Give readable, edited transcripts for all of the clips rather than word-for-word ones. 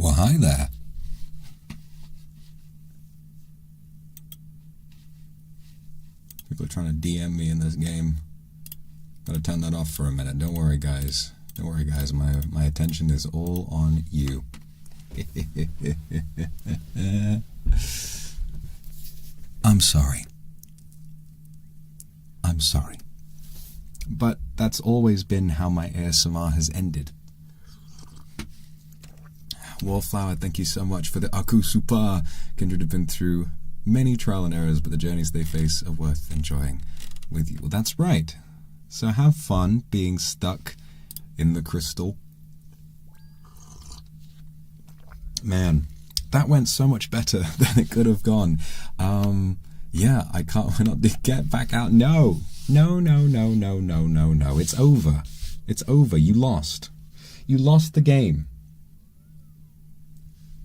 Well, hi there. People are trying to DM me in this game. Gotta turn that off for a minute. Don't worry, guys. Don't worry, guys. My attention is all on you. I'm sorry. I'm sorry. But that's always been how my ASMR has ended. Wallflower, thank you so much for the Aku Supa. Kindred have been through many trial and errors, but the journeys they face are worth enjoying with you. Well, that's right. So have fun being stuck in the crystal. Man, that went so much better than it could have gone. Yeah, I can't wait not to get back out. No. It's over. It's over. You lost. You lost the game.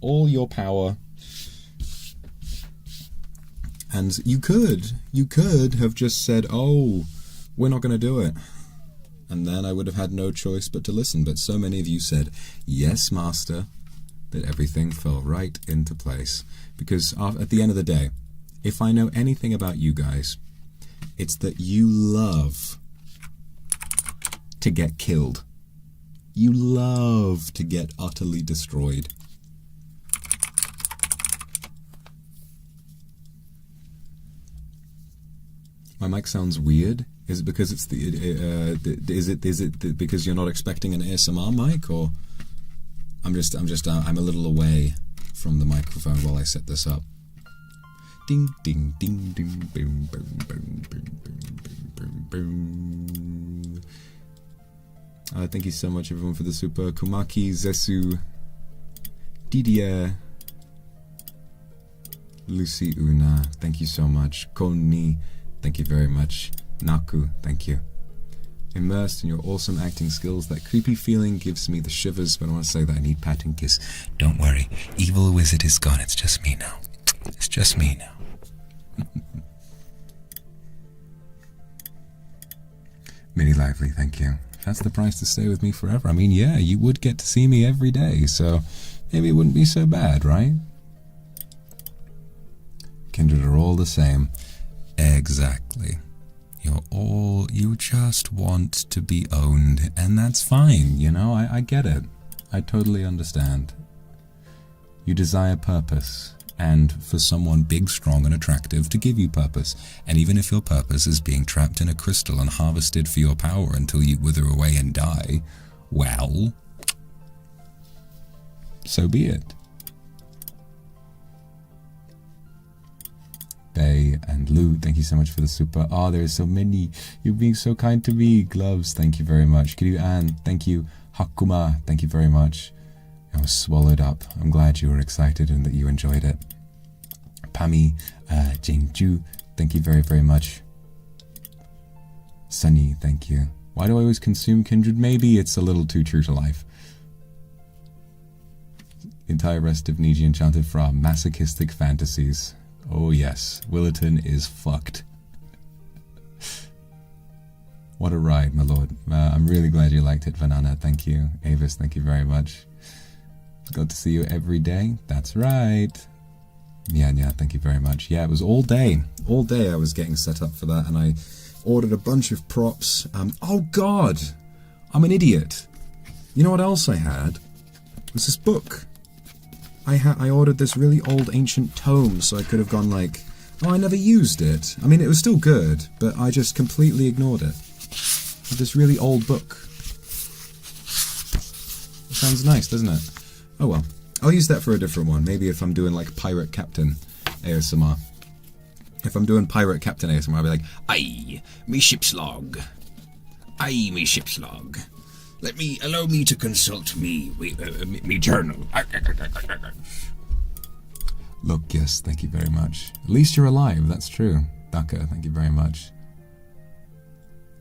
All your power. And you could have just said, oh, we're not going to do it. And then I would have had no choice but to listen. But so many of you said, yes, master, that everything fell right into place. Because at the end of the day, if I know anything about you guys, it's that you love to get killed. You love to get utterly destroyed. My mic sounds weird. Is it because it's is it because you're not expecting an ASMR mic, or I'm a little away from the microphone while I set this up. Ding ding ding ding boom boom boom boom boom boom boom. Thank you so much everyone for the super. Kumaki, Zesu, Didier, Lucy Una, thank you so much. Konni, thank you very much. Naku, thank you. Immersed in your awesome acting skills. That creepy feeling gives me the shivers, but I want to say that I need pat and kiss. Don't worry, evil wizard is gone. It's just me now. It's just me now. Mini Lively, thank you. That's the price to stay with me forever. I mean, yeah, you would get to see me every day, so maybe it wouldn't be so bad, right? Kindred are all the same. Exactly. You just want to be owned, and that's fine, you know, I get it. I totally understand. You desire purpose, and for someone big, strong, and attractive to give you purpose. And even if your purpose is being trapped in a crystal and harvested for your power until you wither away and die, well, so be it. Bay and Lou, thank you so much for the super. Oh, there are so many. You're being so kind to me. Gloves, thank you very much. Kiryu Ann, thank you. Hakuma, thank you very much. I was swallowed up. I'm glad you were excited and that you enjoyed it. Pami, Jane Ju, thank you very, very much. Sunny, thank you. Why do I always consume Kindred? Maybe it's a little too true to life. The entire rest of Niji Enchanted for our masochistic fantasies. Oh yes, Willerton is fucked. What a ride, my lord. I'm really glad you liked it, Vanana. Thank you. Avis, thank you very much. Good to see you every day. That's right. Yeah, thank you very much. Yeah, it was all day. All day I was getting set up for that, and I ordered a bunch of props. Oh god! I'm an idiot. You know what else I had? It was this book. I ordered this really old ancient tome, so I could have gone like, oh, I never used it. I mean, it was still good, but I just completely ignored it. This really old book. It sounds nice, doesn't it? Oh well. I'll use that for a different one. Maybe if I'm doing like Pirate Captain ASMR. If I'm doing Pirate Captain ASMR, I'll be like, aye, me ship's log. Aye, me ship's log. Allow me to consult me journal. Look, yes, thank you very much. At least you're alive, that's true. Daka, thank you very much.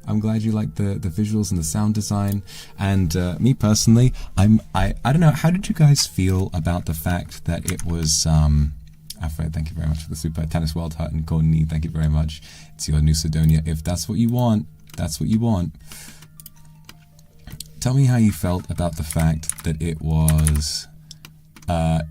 I'm glad you like the visuals and the sound design. And me personally, I don't know, how did you guys feel about the fact that it was Alfred, thank you very much for the super. Tennis World Hut and Konni, thank you very much. It's your new Sidonia. If that's what you want, that's what you want. Tell me how you felt about the fact that it was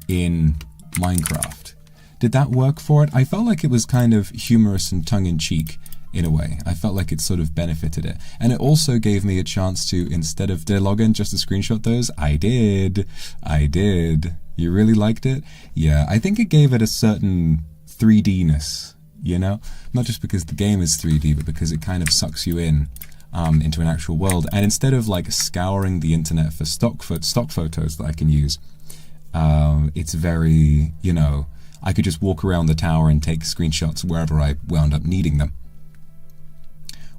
in Minecraft. Did that work for it? I felt like it was kind of humorous and tongue-in-cheek in a way. I felt like it sort of benefited it. And it also gave me a chance to, instead of, did I log in just to screenshot those? I did. You really liked it? Yeah, I think it gave it a certain 3D-ness, you know? Not just because the game is 3D, but because it kind of sucks you in into an actual world. And instead of like scouring the internet for stock photos that I can use, it's very, you know, I could just walk around the tower and take screenshots wherever I wound up needing them.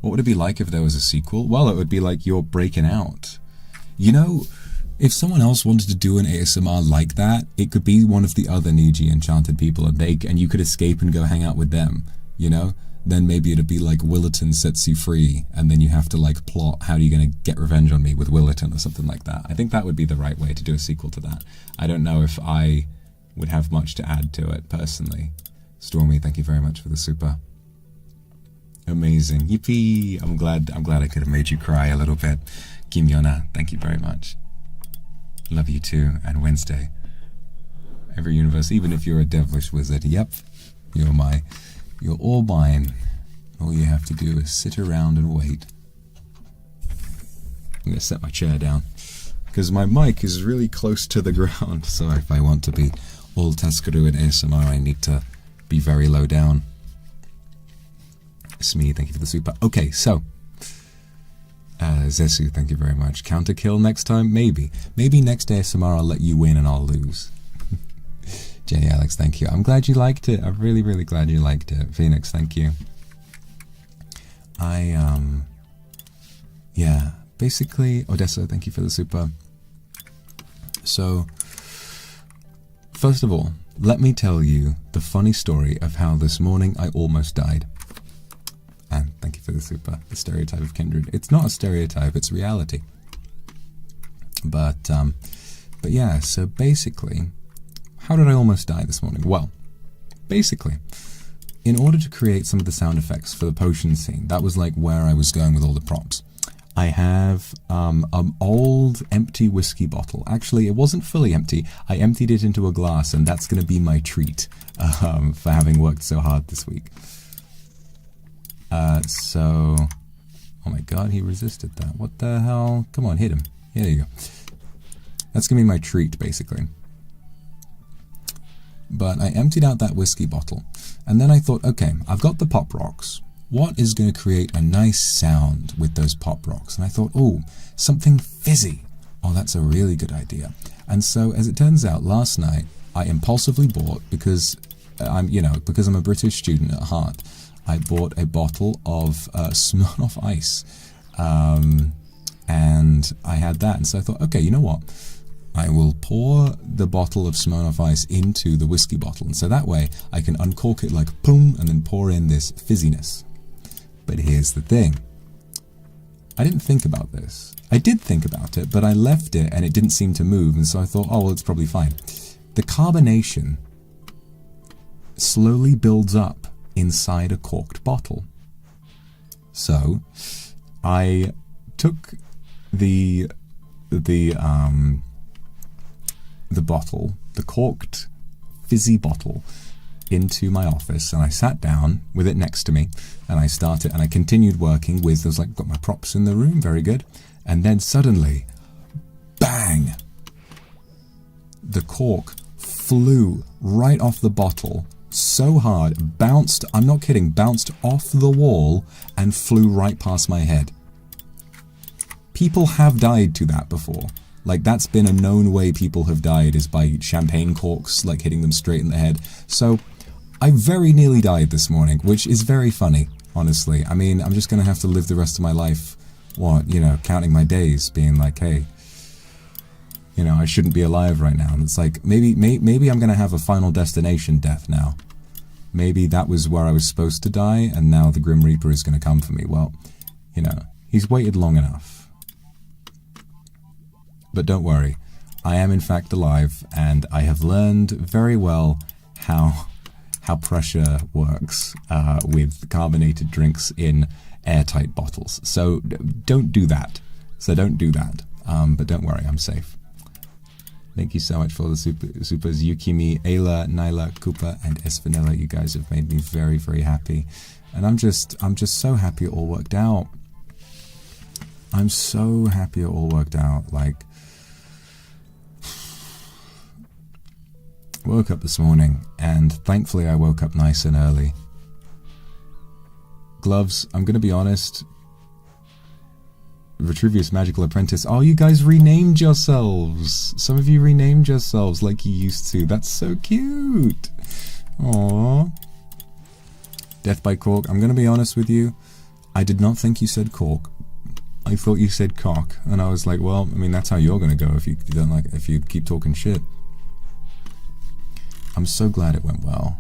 What would it be like if there was a sequel? Well, it would be like you're breaking out. You know, if someone else wanted to do an ASMR like that, it could be one of the other Niji enchanted people, and you could escape and go hang out with them, you know? Then maybe it'd be like Willerton sets you free, and then you have to like plot how are you going to get revenge on me with Willerton or something like that. I think that would be the right way to do a sequel to that. I don't know if I would have much to add to it personally. Stormy, thank you very much for the super. Amazing. Yippee! I'm glad I could have made you cry a little bit. Kim Yona, thank you very much. Love you too. And Wednesday. Every universe, even if you're a devilish wizard, yep, you're all mine. All you have to do is sit around and wait. I'm gonna set my chair down because my mic is really close to the ground, so if I want to be all Taskaru and ASMR, I need to be very low down. Smee, thank you for the super. Okay, so Zesu, thank you very much. Counter kill next time? Maybe next ASMR I'll let you win and I'll lose. Jenny Alex, thank you. I'm glad you liked it. I'm really glad you liked it. Phoenix, thank you. Yeah, basically, Odessa, thank you for the super. So, first of all, let me tell you the funny story of how this morning I almost died. And thank you for the super, the stereotype of kindred. It's not a stereotype, it's reality. But yeah, so basically, how did I almost die this morning? Well, basically, in order to create some of the sound effects for the potion scene, that was like where I was going with all the props. I have an old empty whiskey bottle. Actually, it wasn't fully empty. I emptied it into a glass, and that's going to be my treat for having worked so hard this week. So, oh my god, he resisted that. What the hell? Come on, hit him. Here you go. That's going to be my treat, basically. But I emptied out that whiskey bottle, and then I thought, okay, I've got the pop rocks. What is going to create a nice sound with those pop rocks? And I thought, oh, something fizzy. Oh, that's a really good idea. And so, as it turns out, last night I impulsively bought, because I'm a British student at heart, I bought a bottle of Smirnoff Ice, and I had that. And so I thought, okay, you know what? I will pour the bottle of Smirnoff Ice into the whiskey bottle, and so that way I can uncork it like boom, and then pour in this fizziness. But here's the thing. I didn't think about this. I did think about it, but I left it and it didn't seem to move, and so I thought, oh, well, it's probably fine. The carbonation slowly builds up inside a corked bottle. So I took the bottle, the corked fizzy bottle, into my office, and I sat down with it next to me, and I continued working with, there's like, got my props in the room, very good, and then suddenly, bang! The cork flew right off the bottle so hard, bounced, I'm not kidding, bounced off the wall and flew right past my head. People have died to that before. Like, that's been a known way people have died, is by champagne corks, like, hitting them straight in the head. So, I very nearly died this morning, which is very funny, honestly. I mean, I'm just gonna have to live the rest of my life, counting my days, being like, hey, I shouldn't be alive right now. And it's like, maybe I'm gonna have a Final Destination death now. Maybe that was where I was supposed to die, and now the Grim Reaper is gonna come for me. Well, he's waited long enough. But don't worry, I am in fact alive, and I have learned very well how pressure works with carbonated drinks in airtight bottles. So don't do that. But don't worry, I'm safe. Thank you so much for the supers. Yukimi, Ayla, Nyla, Koopa, and S Vanilla. You guys have made me very, very happy. And I'm just so happy it all worked out. I'm so happy it all worked out. Like, woke up this morning, and thankfully I woke up nice and early. Gloves, I'm gonna be honest, Vitruvius Magical Apprentice. Oh, you guys renamed yourselves. Some of you renamed yourselves like you used to. That's so cute. Aww. Death by Cork. I'm gonna be honest with you. I did not think you said cork. I thought you said cock, and I was like, well, I mean, that's how you're gonna go if you don't like, if you keep talking shit. I'm so glad it went well.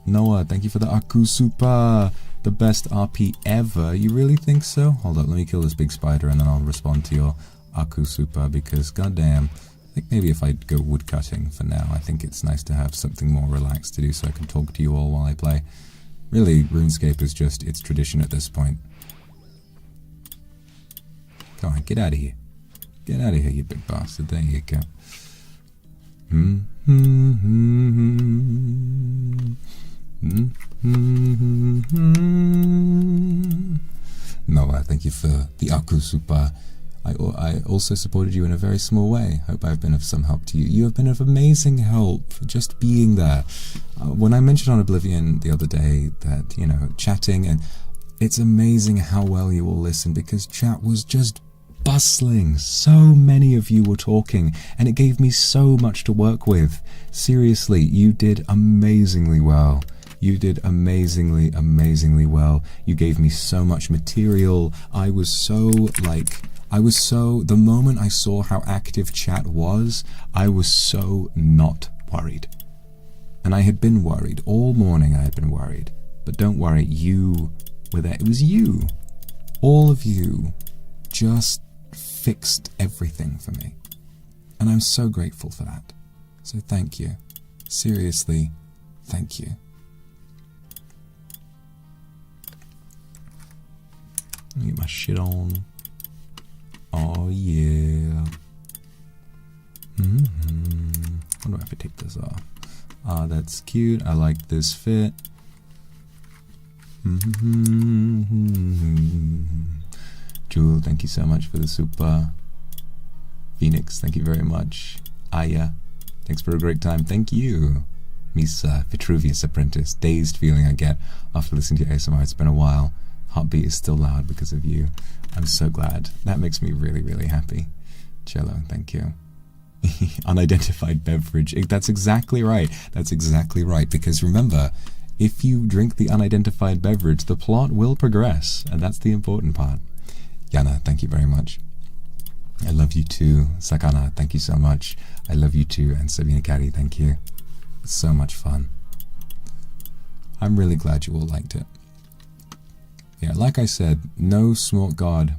Noah, thank you for the Aku Super. The best RP ever. You really think so? Hold up, let me kill this big spider and then I'll respond to your Aku Super, because goddamn, I think maybe if I go woodcutting for now, I think it's nice to have something more relaxed to do so I can talk to you all while I play. Really, RuneScape is just, it's tradition at this point. Come on, get out of here. Get out of here, you big bastard. There you go. Noah, thank you for the Aku Super. I also supported you in a very small way. Hope I've been of some help to you. You have been of amazing help, just being there. When I mentioned on Oblivion the other day that, you know, chatting, and it's amazing how well you all listen, because chat was just bustling. So many of you were talking, and it gave me so much to work with. Seriously, you did amazingly well. You did amazingly, amazingly well. You gave me so much material. I was so, the moment I saw how active chat was, I was so not worried. And I had been worried. All morning I had been worried. But don't worry, you were there. It was you. All of you just fixed everything for me. And I'm so grateful for that. So thank you. Seriously, thank you. Let me get my shit on. Oh yeah. Wonder if I take this off. Ah, that's cute. I like this fit. Jewel, thank you so much for the super. Phoenix, thank you very much. Aya, thanks for a great time. Thank you. Misa, Vitruvius Apprentice. Dazed feeling I get after listening to your ASMR. It's been a while. Heartbeat is still loud because of you. I'm so glad. That makes me really, really happy. Cello, thank you. Unidentified beverage. That's exactly right. That's exactly right. Because remember, if you drink the unidentified beverage, the plot will progress. And that's the important part. Yana, thank you very much. I love you too. Sakana, thank you so much. I love you too. And Sabina Kari, thank you. It's so much fun. I'm really glad you all liked it. Yeah, like I said, no smart god.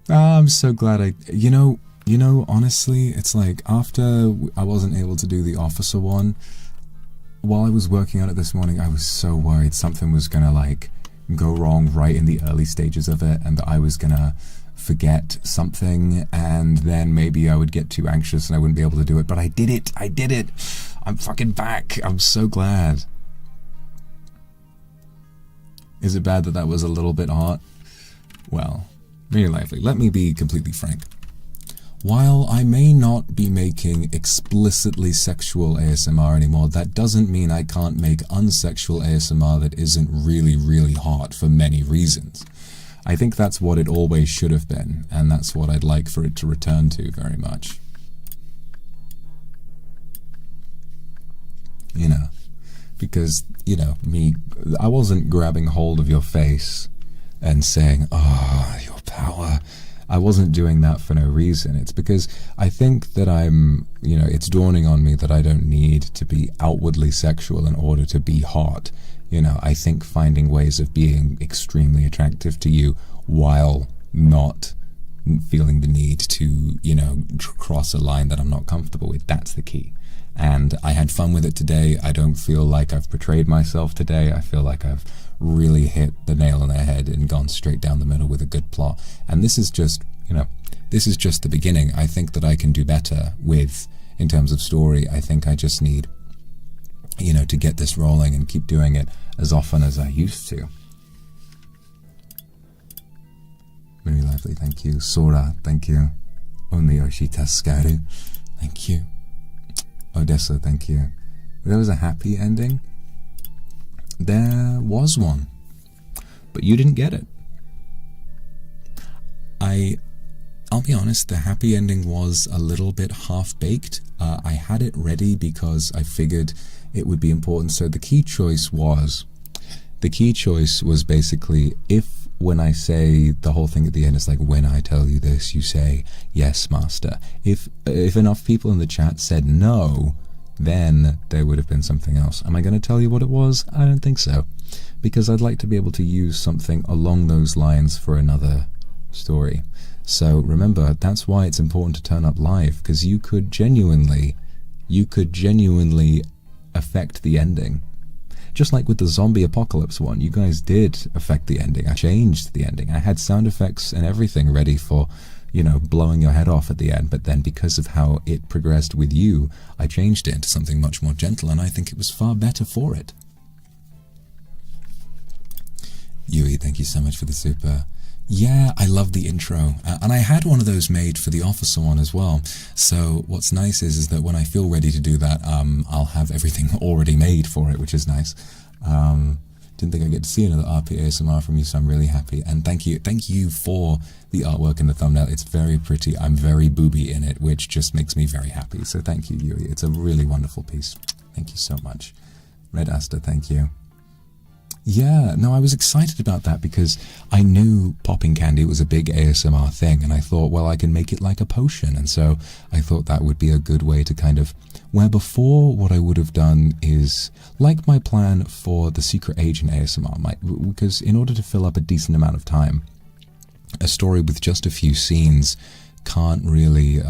I'm so glad you know, honestly, it's like after I wasn't able to do the officer one, while I was working on it this morning, I was so worried something was gonna like go wrong right in the early stages of it, and that I was gonna forget something, and then maybe I would get too anxious and I wouldn't be able to do it. But I did it. I'm fucking back. I'm so glad. Is it bad that that was a little bit hot? Well, very lively. Let me be completely frank. While I may not be making explicitly sexual ASMR anymore, that doesn't mean I can't make unsexual ASMR that isn't really, really hot for many reasons. I think that's what it always should have been, and that's what I'd like for it to return to very much. You know, because, you know, I wasn't grabbing hold of your face and saying, oh, your power. I wasn't doing that for no reason. It's because I think that it's dawning on me that I don't need to be outwardly sexual in order to be hot. You know, I think finding ways of being extremely attractive to you while not feeling the need to, cross a line that I'm not comfortable with, that's the key. And I had fun with it today. I don't feel like I've betrayed myself today. I feel like I've really hit the nail on the head and gone straight down the middle with a good plot. And this is just, this is just the beginning. I think that I can do better with, in terms of story. I think I just need, you know, to get this rolling and keep doing it as often as I used to. Very lively, thank you. Sora, thank you. Onryoshi Taskaru, thank you. Odessa, thank you. There was a happy ending. There was one, but you didn't get it. I'll be honest, the happy ending was a little bit half-baked. I had it ready because I figured it would be important. So the key choice was basically, if when I say the whole thing at the end, it's like, when I tell you this, you say, yes, master. If enough people in the chat said no, then there would have been something else. Am I going to tell you what it was? I don't think so, because I'd like to be able to use something along those lines for another story. So remember, that's why it's important to turn up live, because you could genuinely affect the ending. Just like with the zombie apocalypse one, you guys did affect the ending. I changed the ending. I had sound effects and everything ready for, you know, blowing your head off at the end, but then because of how it progressed with you, I changed it into something much more gentle, and I think it was far better for it. Yui, thank you so much for the super. Yeah, I love the intro, and I had one of those made for the officer one as well. So what's nice is that when I feel ready to do that, I'll have everything already made for it, which is nice. Didn't think I'd get to see another RP ASMR from you, so I'm really happy. And thank you for the artwork in the thumbnail. It's very pretty. I'm very booby in it, which just makes me very happy. So thank you, Yui. It's a really wonderful piece. Thank you so much. Red Asta, thank you. Yeah, no, I was excited about that because I knew popping candy was a big ASMR thing, and I thought, well, I can make it like a potion, and so I thought that would be a good way to kind of, where before what I would have done is, like my plan for the Secret Agent ASMR, because in order to fill up a decent amount of time, a story with just a few scenes can't really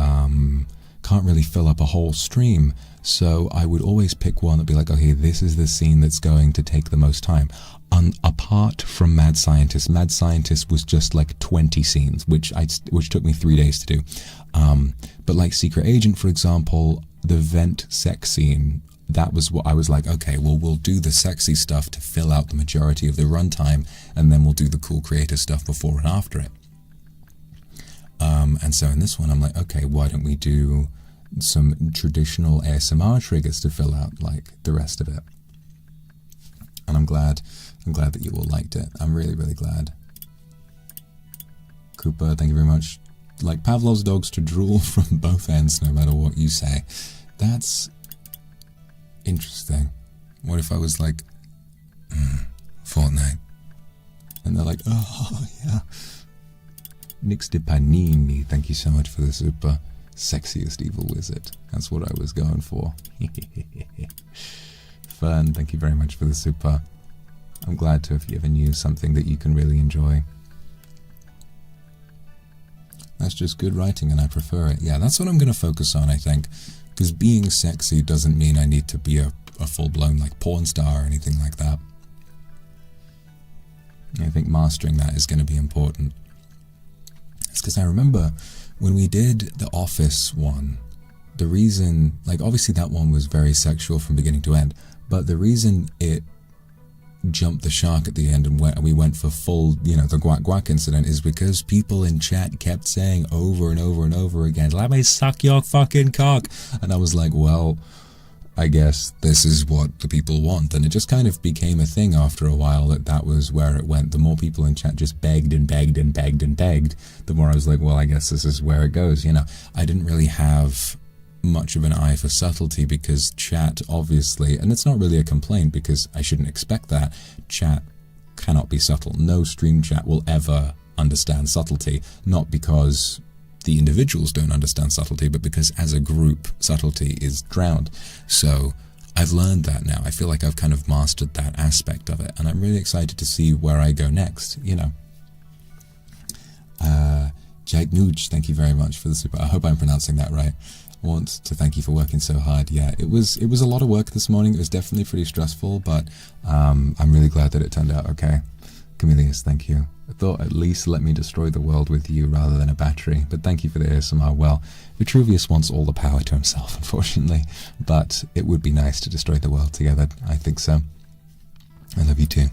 fill up a whole stream. So I would always pick one that'd be like, okay, this is the scene that's going to take the most time. Apart from Mad Scientist. Mad Scientist was just like 20 scenes, which took me 3 days to do. But like Secret Agent, for example, the vent sex scene, that was what I was like, okay, well, we'll do the sexy stuff to fill out the majority of the runtime, and then we'll do the cool creative stuff before and after it. And so in this one, I'm like, okay, why don't we do some traditional ASMR triggers to fill out like the rest of it? And I'm glad that you all liked it. I'm really, really glad. Cooper, thank you very much. Like Pavlov's dogs to drool from both ends no matter what you say. That's interesting. What if I was like, Fortnite? And they're like, oh yeah. Nix de Panini, thank you so much for the super. Sexiest evil wizard. That's what I was going for. Fern, thank you very much for the super. I'm glad to have given you something that you can really enjoy. That's just good writing and I prefer it. Yeah, that's what I'm going to focus on, I think. Because being sexy doesn't mean I need to be a full-blown like porn star or anything like that. I think mastering that is going to be important. It's because I remember when we did the Office one, the reason, like obviously that one was very sexual from beginning to end, but the reason it jumped the shark at the end and we went for full, you know, the guac guac incident is because people in chat kept saying over and over and over again, let me suck your fucking cock. And I was like, well, I guess this is what the people want. And it just kind of became a thing after a while that was where it went. The more people in chat just begged and begged and begged and begged, the more I was like, well, I guess this is where it goes. You know, I didn't really have much of an eye for subtlety because chat obviously, and it's not really a complaint because I shouldn't expect that, chat cannot be subtle. No stream chat will ever understand subtlety, not because the individuals don't understand subtlety, but because as a group, subtlety is drowned. So I've learned that now. I feel like I've kind of mastered that aspect of it, and I'm really excited to see where I go next, you know. Jake Nuge, thank you very much for the super. I hope I'm pronouncing that right. I want to thank you for working so hard. Yeah, it was a lot of work this morning. It was definitely pretty stressful, but I'm really glad that it turned out okay. Camillus, thank you. I thought at least let me destroy the world with you rather than a battery, but thank you for the ASMR. Well, Vitruvius wants all the power to himself, unfortunately, but it would be nice to destroy the world together. I think so. I love you too.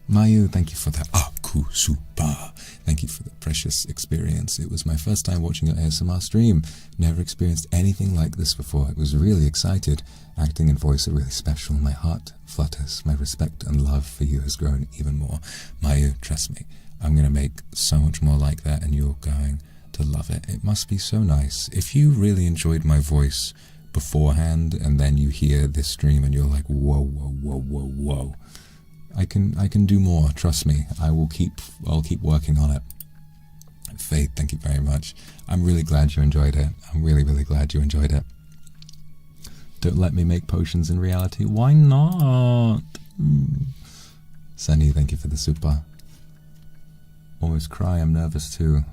Mayu, thank you for the Akusupa. Thank you for the precious experience. It was my first time watching your ASMR stream. Never experienced anything like this before. I was really excited. Acting and voice are really special. My heart flutters. My respect and love for you has grown even more. Mayu, trust me, I'm going to make so much more like that and you're going to love it. It must be so nice. If you really enjoyed my voice beforehand and then you hear this stream and you're like, whoa, whoa, whoa, whoa, whoa. I can do more, trust me. I'll keep working on it. Faith, thank you very much. I'm really glad you enjoyed it. I'm really, really glad you enjoyed it. Don't let me make potions in reality. Why not? Sunny, thank you for the super. Almost cry, I'm nervous too.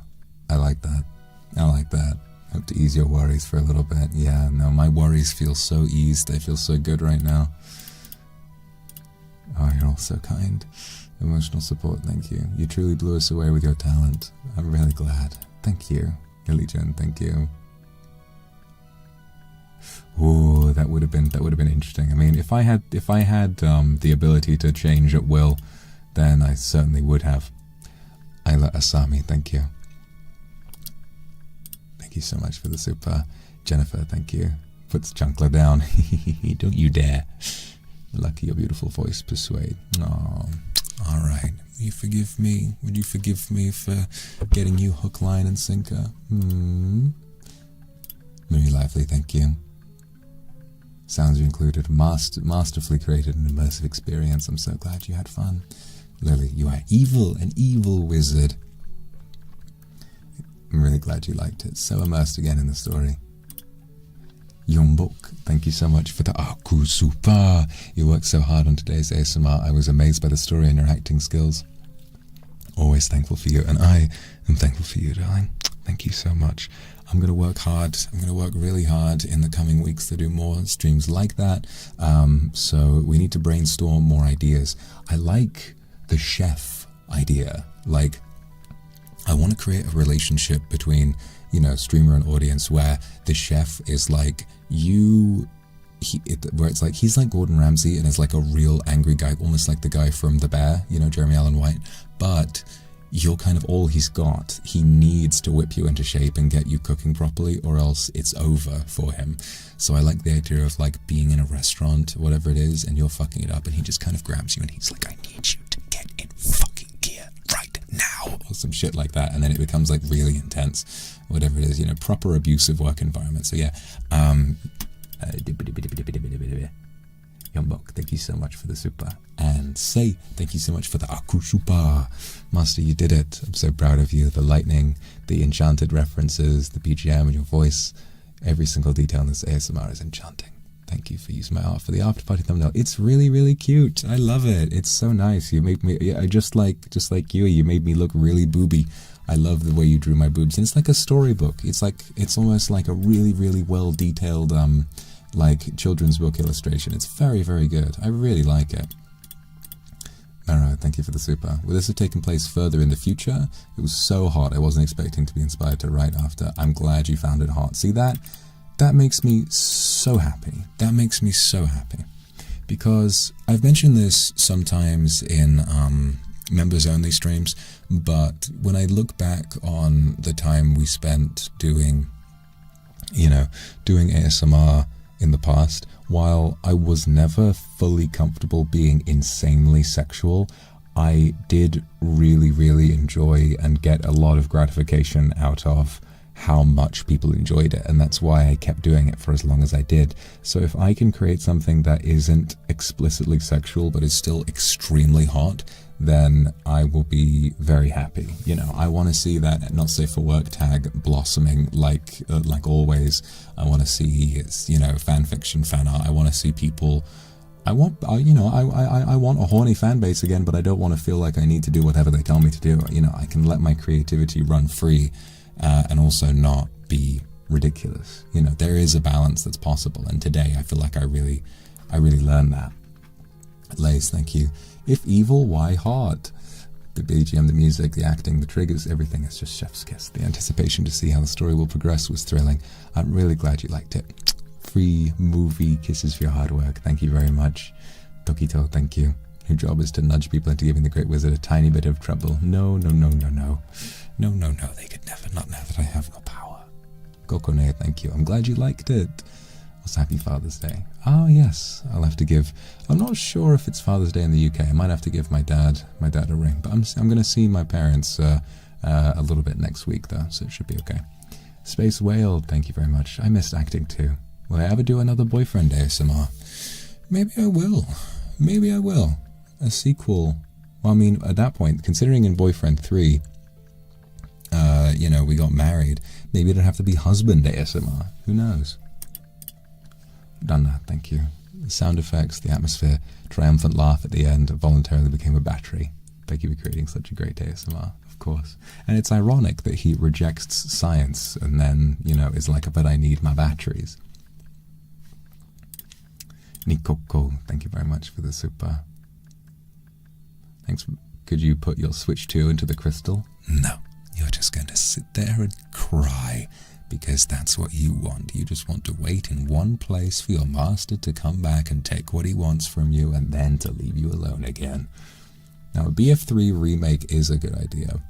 I like that. I like that. Hope to ease your worries for a little bit. Yeah, no, my worries feel so eased. They feel so good right now. Oh, you're all so kind. Emotional support, thank you. You truly blew us away with your talent. I'm really glad. Thank you. Illegion, thank you. Ooh, that would have been interesting. I mean, if I had the ability to change at will, then I certainly would have. Ayla Asami, thank you. Thank you so much for the super. Jennifer, thank you. Puts Chunkler down. Don't you dare. Lucky your beautiful voice, Persuade. Oh, all right. Will you forgive me? Would you forgive me for getting you hook, line, and sinker? Very lively, thank you. Sounds you included. Masterfully created an immersive experience. I'm so glad you had fun. Lily, you are evil, an evil wizard. I'm really glad you liked it. So immersed again in the story. Yombok, thank you so much for the Akusupa. You worked so hard on today's ASMR. I was amazed by the story and your acting skills. Always thankful for you, and I am thankful for you, darling. Thank you so much. I'm going to work hard. I'm going to work really hard in the coming weeks to do more streams like that. So we need to brainstorm more ideas. I like the chef idea. Like, I want to create a relationship between, you know, streamer and audience where the chef is like where it's like he's like Gordon Ramsay and is like a real angry guy, almost like the guy from The Bear, you know, Jeremy Allen White, but you're kind of all he's got. He needs to whip you into shape and get you cooking properly, or else it's over for him. So I like the idea of like being in a restaurant, whatever it is, and you're fucking it up, and he just kind of grabs you and he's like, I need you to get in fucking gear right now, or some shit like that, and then it becomes like really intense, whatever it is, you know, proper abusive work environment. So yeah, Yombok, thank you so much for the super. And Say, thank you so much for the Akusupa. Master, you did it. I'm so proud of you. The lightning, the enchanted references, the BGM and your voice. Every single detail in this ASMR is enchanting. Thank you for using my art for the after party thumbnail. It's really, really cute. I love it. It's so nice. You make me, yeah, just like you made me look really booby. I love the way you drew my boobs. And it's like a storybook. It's almost like a really, really well detailed, like children's book illustration. It's very, very good. I really like it. Mara, thank you for the super. Will this have taken place further in the future? It was so hot. I wasn't expecting to be inspired to write after. I'm glad you found it hot. See that? That makes me so happy. That makes me so happy. Because I've mentioned this sometimes in members only streams, but when I look back on the time we spent doing ASMR in the past, while I was never fully comfortable being insanely sexual, I did really, really enjoy and get a lot of gratification out of how much people enjoyed it, and that's why I kept doing it for as long as I did. So if I can create something that isn't explicitly sexual but is still extremely hot, then I will be very happy. You know, I want to see that Not Safe for Work tag blossoming like always. I want to see, you know, fan fiction, fan art. I want to see people. I want a horny fan base again, but I don't want to feel like I need to do whatever they tell me to do. You know, I can let my creativity run free, and also not be ridiculous. You know, there is a balance that's possible, and today I feel like I really learned that. Lace, thank you. If evil, why hard? The BGM, the music, the acting, the triggers, everything is just chef's kiss. The anticipation to see how the story will progress was thrilling. I'm really glad you liked it. Free movie kisses for your hard work. Thank you very much. Tokito, thank you. Your job is to nudge people into giving the Great Wizard a tiny bit of trouble. No, no, no, no, no. No, no, no, they could never, not now that I have no power. Kokone, thank you. I'm glad you liked it. Also, happy Father's Day. Oh, yes, I'll have to give... I'm not sure if it's Father's Day in the UK. I might have to give my dad a ring. But I'm going to see my parents a little bit next week, though, so it should be okay. Space Whale, thank you very much. I missed acting, too. Will I ever do another boyfriend ASMR? Maybe I will. Maybe I will. A sequel. Well, I mean, at that point, considering in Boyfriend 3, you know, we got married, maybe it'd have to be husband ASMR. Who knows? Done that, thank you. The sound effects, the atmosphere, triumphant laugh at the end voluntarily became a battery. Thank you for creating such a great ASMR, of course. And it's ironic that he rejects science and then, you know, is like, but I need my batteries. Nikoko, thank you very much for the super. Thanks. Could you put your Switch 2 into the crystal? No, you're just going to sit there and cry. Because that's what you want. You just want to wait in one place for your master to come back and take what he wants from you and then to leave you alone again. Now, a BF3 remake is a good idea.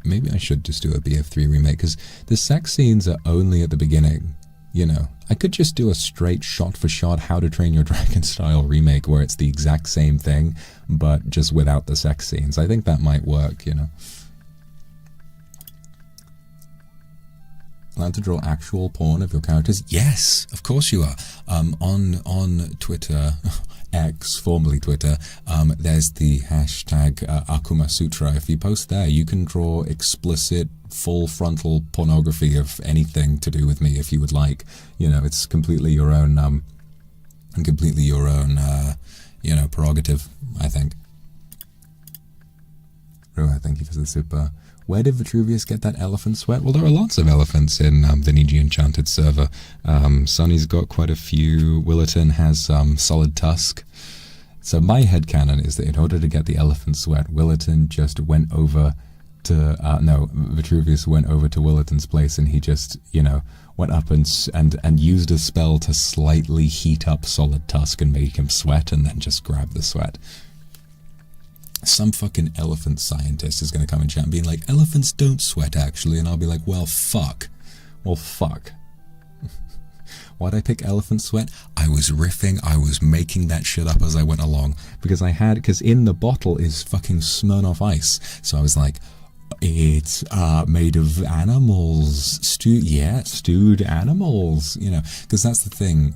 Maybe I should just do a BF3 remake, because the sex scenes are only at the beginning, you know. I could just do a straight shot-for-shot How to Train Your Dragon style remake where it's the exact same thing, but just without the sex scenes. I think that might work, you know. Allowed to draw actual porn of your characters? Yes, of course you are. On Twitter, X, formerly Twitter, there's the hashtag Akuma Sutra. If you post there, you can draw explicit, full frontal pornography of anything to do with me if you would like. You know, it's completely your own, you know, prerogative, I think. Rua, thank you for the super. Where did Vitruvius get that elephant sweat? Well, there are lots of elephants in the Niji Enchanted server. Sonny's got quite a few. Willerton has Solid Tusk. So my headcanon is that in order to get the elephant sweat, Willerton just went over to... Vitruvius went over to Willerton's place and he just, you know, went up and used a spell to slightly heat up Solid Tusk and make him sweat and then just grab the sweat. Some fucking elephant scientist is going to come in chat and be like, elephants don't sweat actually, and I'll be like, well, fuck. Well, fuck. Why'd I pick elephant sweat? I was riffing, I was making that shit up as I went along, because in the bottle is fucking Smirnoff Ice, so I was like, it's made of animals, stewed animals, you know, because that's the thing.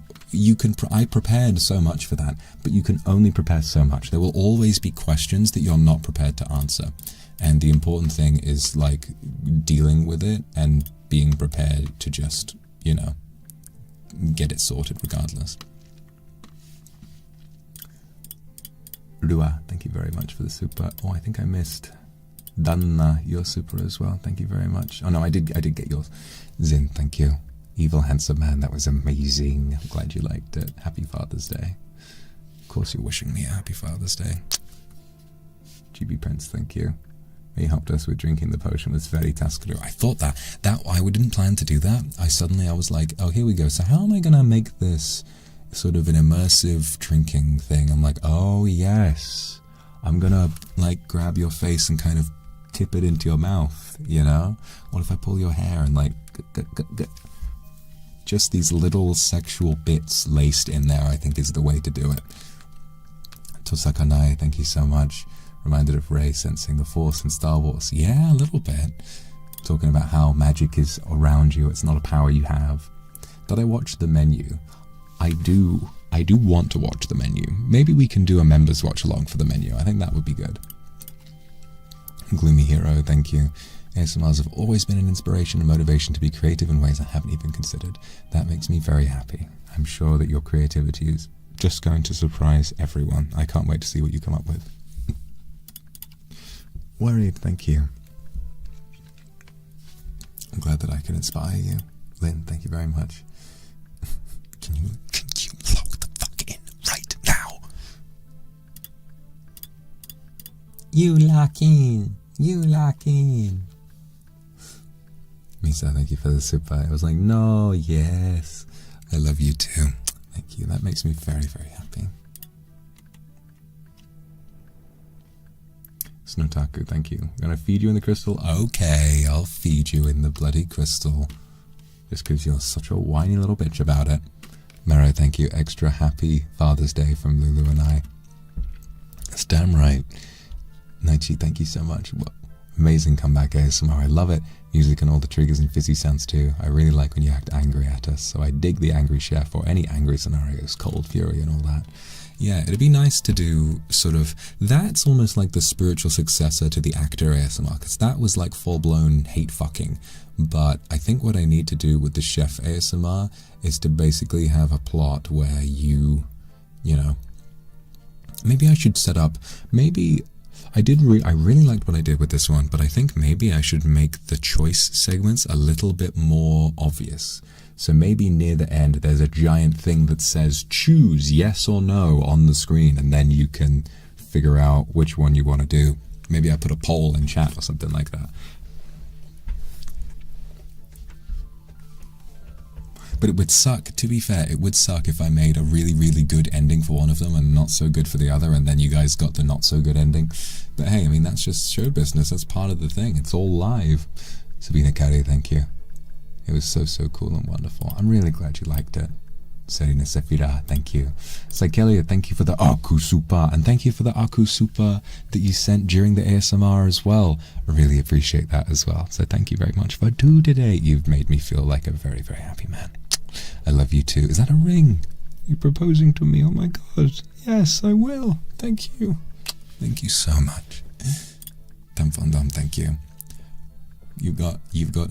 I prepared so much for that, but you can only prepare so much. There will always be questions that you're not prepared to answer. And the important thing is, like, dealing with it and being prepared to just, you know, get it sorted regardless. Lua, thank you very much for the super. Oh, I think I missed Danna, your super as well. Thank you very much. Oh no, I did get yours. Zin, thank you. Evil Handsome Man, that was amazing. I'm glad you liked it. Happy Father's Day. Of course you're wishing me a happy Father's Day. GB Prince, thank you. He helped us with drinking the potion was very taskable. I thought that I didn't plan to do that. I was like, oh, here we go. So how am I going to make this sort of an immersive drinking thing? I'm like, oh, yes. I'm going to, like, grab your face and kind of tip it into your mouth, you know? What if I pull your hair and, like... Just these little sexual bits laced in there, I think, is the way to do it. Tosakanai, thank you so much. Reminded of Rey sensing the Force in Star Wars. Yeah, a little bit. Talking about how magic is around you, it's not a power you have. Did I watch the menu? I do want to watch the menu. Maybe we can do a members watch along for the menu. I think that would be good. Gloomy Hero, thank you. ASMRs have always been an inspiration and motivation to be creative in ways I haven't even considered. That makes me very happy. I'm sure that your creativity is just going to surprise everyone. I can't wait to see what you come up with. Worried, thank you. I'm glad that I can inspire you. Lynn, thank you very much. Can you log the fuck in right now? You lock in. You lock in. Misa, thank you for the super. I was like, no, yes. I love you too. Thank you. That makes me very, very happy. Snotaku, thank you. I'm gonna feed you in the crystal? Okay, I'll feed you in the bloody crystal. Just because you're such a whiny little bitch about it. Mero, thank you. Extra happy Father's Day from Lulu and I. That's damn right. Naichi, thank you so much. Amazing comeback ASMR. I love it. Music and all the triggers and fizzy sounds too. I really like when you act angry at us. So I dig the angry chef or any angry scenarios, cold fury and all that. Yeah, it'd be nice to do sort of, that's almost like the spiritual successor to the actor ASMR, because that was like full-blown hate fucking. But I think what I need to do with the chef ASMR is to basically have a plot where you know, maybe I should set up, maybe, I really liked what I did with this one, but I think maybe I should make the choice segments a little bit more obvious. So maybe near the end there's a giant thing that says choose yes or no on the screen, and then you can figure out which one you want to do. Maybe I put a poll in chat or something like that. But it would suck, to be fair, it would suck if I made a really, really good ending for one of them and not so good for the other, and then you guys got the not so good ending. But hey, I mean, that's just show business, that's part of the thing, it's all live. Sabina Kari, thank you. It was so, so cool and wonderful. I'm really glad you liked it. Serena Sefira, thank you. Psychelia, thank you for the Aku Super, and thank you for the Aku Super that you sent during the ASMR as well. I really appreciate that as well. So thank you very much for today. You've made me feel like a very, very happy man. I love you too. Is that a ring? You're proposing to me? Oh my god. Yes, I will. Thank you. Thank you so much. Dum fun dum, thank you. You've got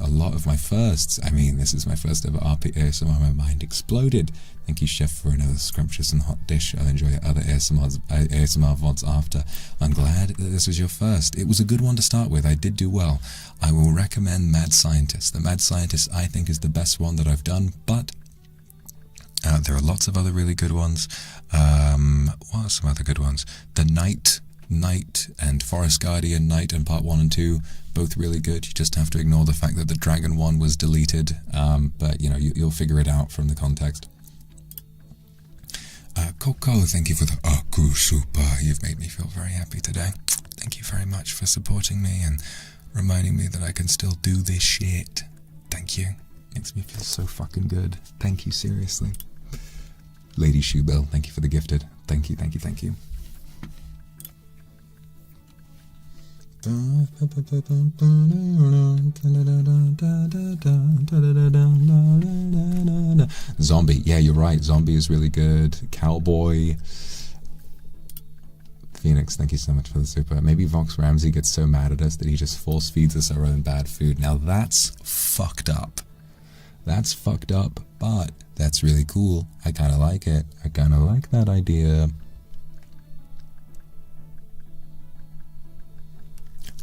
a lot of my firsts. I mean, this is my first ever RP ASMR. My mind exploded. Thank you, Chef, for another scrumptious and hot dish. I'll enjoy your other ASMR VODs after. I'm glad that this was your first. It was a good one to start with. I did do well. I will recommend Mad Scientist. The Mad Scientist, I think, is the best one that I've done, but there are lots of other really good ones. What are some other good ones? The Night and Forest Guardian Night and part 1 and 2, both really good. You just have to ignore the fact that the Dragon one was deleted, but you know, you'll figure it out from the context. Coco, thank you for the Aku Super. You've made me feel very happy today. Thank you very much for supporting me and reminding me that I can still do this shit. Thank you. Makes me feel so fucking good. Thank you, seriously. Lady Shoebill, thank you for the gifted. Thank you, thank you, thank you. Zombie, yeah, you're right. Zombie is really good. Cowboy. Phoenix, thank you so much for the super. Maybe Vox Ramsey gets so mad at us that he just force feeds us our own bad food. Now that's fucked up. That's fucked up, but that's really cool. I kind of like it. I kind of like that idea.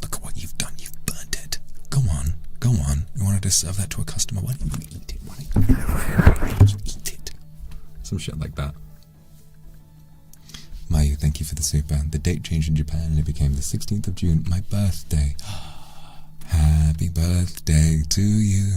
Look at what you've done. You've burnt it. Go on. Go on. You wanted to serve that to a customer. Why don't you eat it? Why don't you just eat it? Some shit like that. Mayu, thank you for the super. The date changed in Japan and it became the 16th of June, my birthday. Happy birthday to you.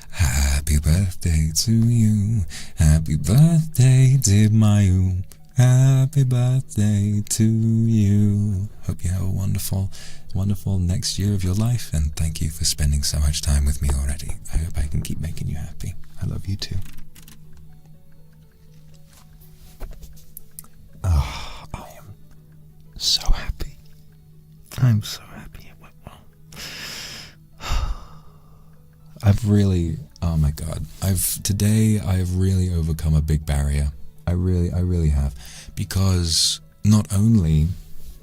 Happy birthday to you. Happy birthday, dear Mayu. Happy birthday to you. Hope you have a wonderful, wonderful next year of your life, and thank you for spending so much time with me already. I hope I can keep making you happy. I love you too. Oh, I am so happy. I'm so happy it went well. I've really, oh my god, today I have really overcome a big barrier. I really have, because not only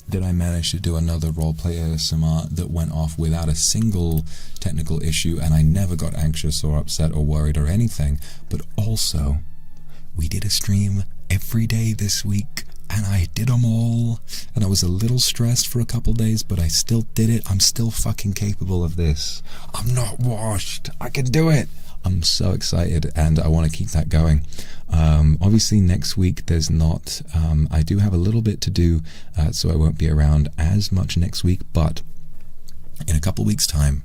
did I manage to do another roleplay ASMR that went off without a single technical issue, and I never got anxious or upset or worried or anything, but also we did a stream every day this week, and I did them all, and I was a little stressed for a couple days, but I still did it. I'm still fucking capable of this. I'm not washed. I can do it. I'm so excited, and I want to keep that going. Obviously next week there's not, I do have a little bit to do, so I won't be around as much next week, but in a couple weeks time,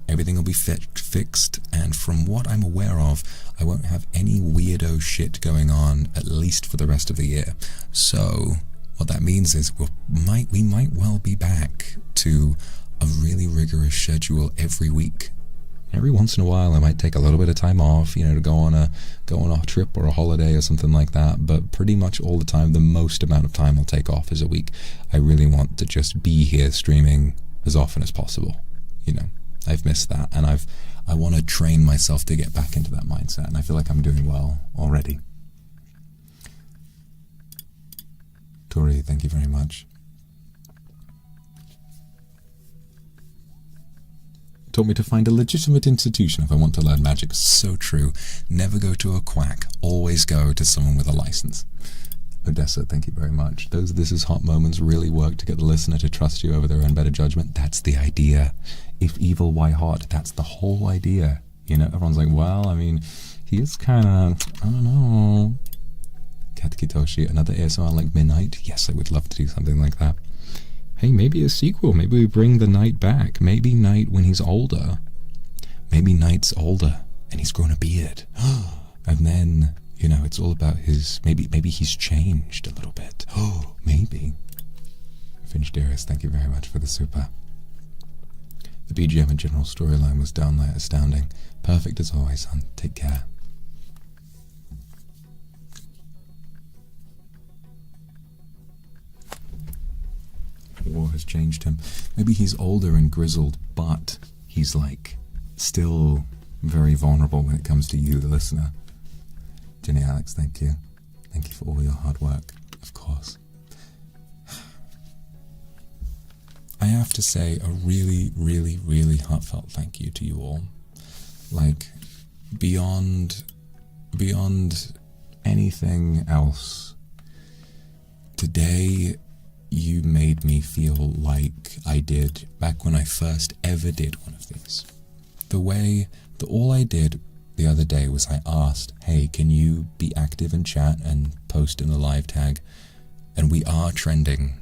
everything will be fixed, and from what I'm aware of, I won't have any weirdo shit going on, at least for the rest of the year. So what that means is we might well be back to a really rigorous schedule every week. Every once in a while I might take a little bit of time off, to go on a trip or a holiday or something like that, but pretty much all the time, the most amount of time I'll take off is a week. I really want to just be here streaming as often as possible. I've missed that, and I want to train myself to get back into that mindset, and I feel like I'm doing well already. Tori, thank you very much. Taught me to find a legitimate institution if I want to learn magic. So true. Never go to a quack. Always go to someone with a license. Odessa, thank you very much. Those This Is Hot moments really work to get the listener to trust you over their own better judgment. That's the idea. If evil, why hot? That's the whole idea. Everyone's like, well, I mean, he is kind of, I don't know. Katakitoshi, another ASMR like Midnight? Yes, I would love to do something like that. Hey, maybe a sequel. Maybe we bring the Knight back. Maybe Knight when he's older. Maybe Knight's older and he's grown a beard. And then, it's all about his, maybe he's changed a little bit. Oh, maybe. Finch Dearest, thank you very much for the super. The BGM and general storyline was downright astounding. Perfect as always, son. Take care. War has changed him. Maybe he's older and grizzled, but he's still very vulnerable when it comes to you, the listener. Jenny Alex, thank you. Thank you for all your hard work, of course. I have to say a really, really, really heartfelt thank you to you all. Beyond anything else, today you made me feel like I did back when I first ever did one of these. All I did the other day was I asked, hey, can you be active in chat and post in the live tag? And we are trending.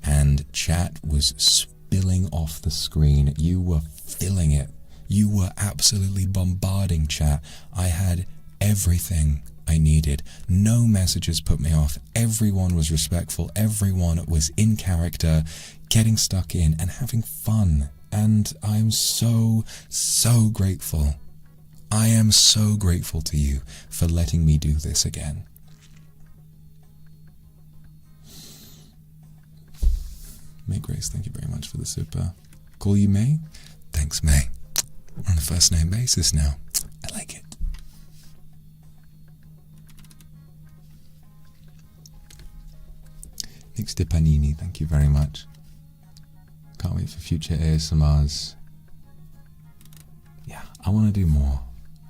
And chat was spilling off the screen. You were filling it. You were absolutely bombarding chat. I had everything I needed. No messages put me off. Everyone was respectful. Everyone was in character, getting stuck in and having fun. And I'm so, so grateful. I am so grateful to you for letting me do this again. May Grace, thank you very much for the super. Call you May? Thanks, May. We're on a first name basis now. I like it. Nix de Panini, thank you very much. Can't wait for future ASMRs. Yeah, I want to do more.